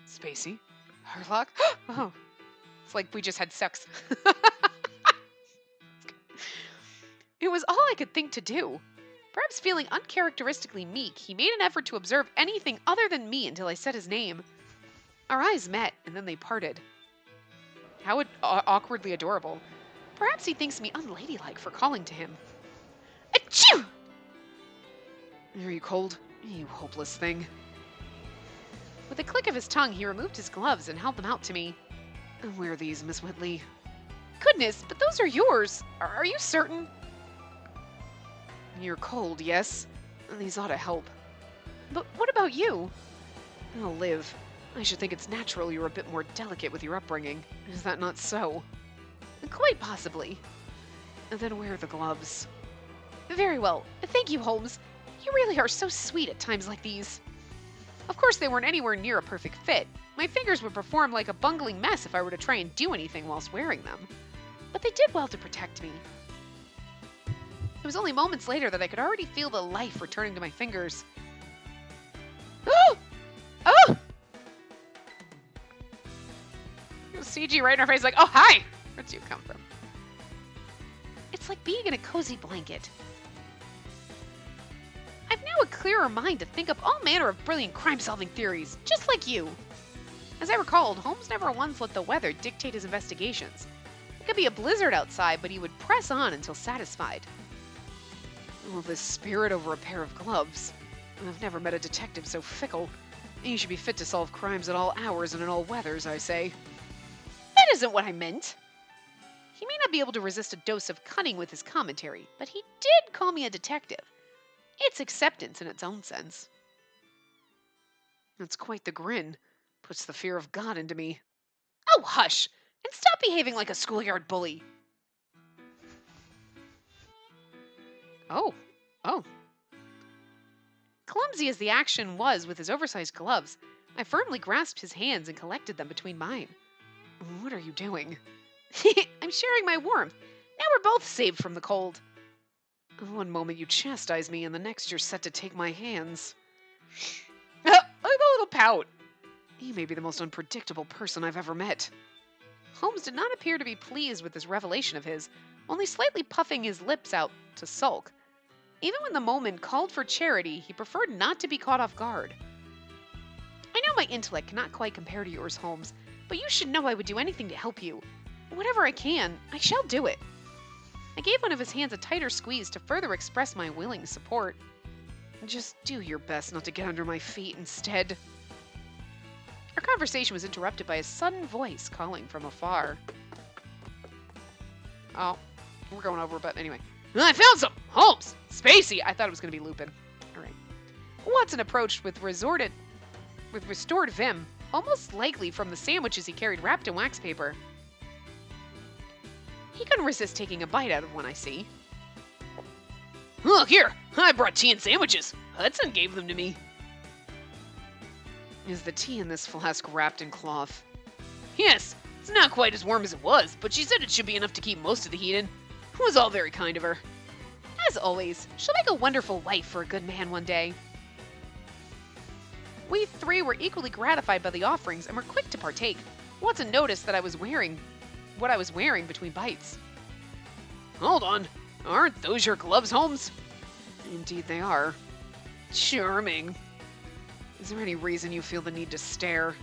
Spacey? Herlock? Oh, it's like we just had sex. It was all I could think to do. Perhaps feeling uncharacteristically meek, he made an effort to observe anything other than me until I said his name. Our eyes met, and then they parted. How awkwardly adorable. Perhaps he thinks me unladylike for calling to him. Achoo! Are you cold? You hopeless thing. With a click of his tongue, he removed his gloves and held them out to me. Wear these, Miss Whitley. Goodness, but those are yours. Are you certain? You're cold, yes? These ought to help. But what about you? I'll live. I should think it's natural you're a bit more delicate with your upbringing. Is that not so? Quite possibly. Then wear the gloves. Very well. Thank you, Holmes. You really are so sweet at times like these. Of course, they weren't anywhere near a perfect fit. My fingers would perform like a bungling mess if I were to try and do anything whilst wearing them. But they did well to protect me. It was only moments later that I could already feel the life returning to my fingers. Oh! CG right in our face, like, oh, hi! Where'd you come from? It's like being in a cozy blanket. I've now a clearer mind to think up all manner of brilliant crime-solving theories, just like you. As I recalled, Holmes never once let the weather dictate his investigations. It could be a blizzard outside, but he would press on until satisfied. Oh, this spirit over a pair of gloves. I've never met a detective so fickle. He should be fit to solve crimes at all hours and in all weathers, I say. That isn't what I meant. He may not be able to resist a dose of cunning with his commentary, but he did call me a detective. It's acceptance in its own sense. That's quite the grin. Puts the fear of God into me. Oh, hush! And stop behaving like a schoolyard bully. Oh. Clumsy as the action was with his oversized gloves, I firmly grasped his hands and collected them between mine. What are you doing? I'm sharing my warmth. Now we're both saved from the cold. One moment you chastise me, and the next you're set to take my hands. Look at the little pout. He may be the most unpredictable person I've ever met. Holmes did not appear to be pleased with this revelation of his, only slightly puffing his lips out to sulk. Even when the moment called for charity, he preferred not to be caught off guard. I know my intellect cannot quite compare to yours, Holmes, but you should know I would do anything to help you. Whatever I can, I shall do it. I gave one of his hands a tighter squeeze to further express my willing support. Just do your best not to get under my feet instead. Our conversation was interrupted by a sudden voice calling from afar. Oh, we're going over, but anyway. I found some! Holmes! Spacey! I thought it was going to be Lupin. All right. Watson approached with restored vim, almost likely from the sandwiches he carried wrapped in wax paper. He couldn't resist taking a bite out of one, I see. Look here! I brought tea and sandwiches. Hudson gave them to me. Is the tea in this flask wrapped in cloth? Yes, it's not quite as warm as it was, but she said it should be enough to keep most of the heat in. It was all very kind of her. As always, she'll make a wonderful wife for a good man one day. We three were equally gratified by the offerings and were quick to partake. Watson noticed that I was wearing what I was wearing between bites. Hold on, aren't those your gloves, Holmes? Indeed they are. Charming. Is there any reason you feel the need to stare?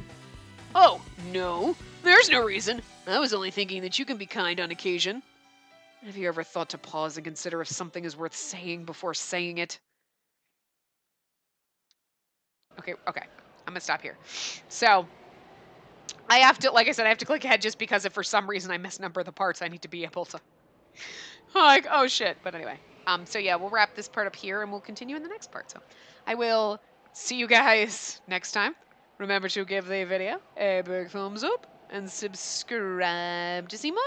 Oh, no. There's no reason. I was only thinking that you can be kind on occasion. Have you ever thought to pause and consider if something is worth saying before saying it? Okay. I'm gonna stop here. So, I have to, like I said, I have to click ahead just because if for some reason I misnumber the parts, I need to be able to, like, oh shit. But anyway, so yeah, we'll wrap this part up here and we'll continue in the next part. So, I will see you guys next time. Remember to give the video a big thumbs up and subscribe to see more.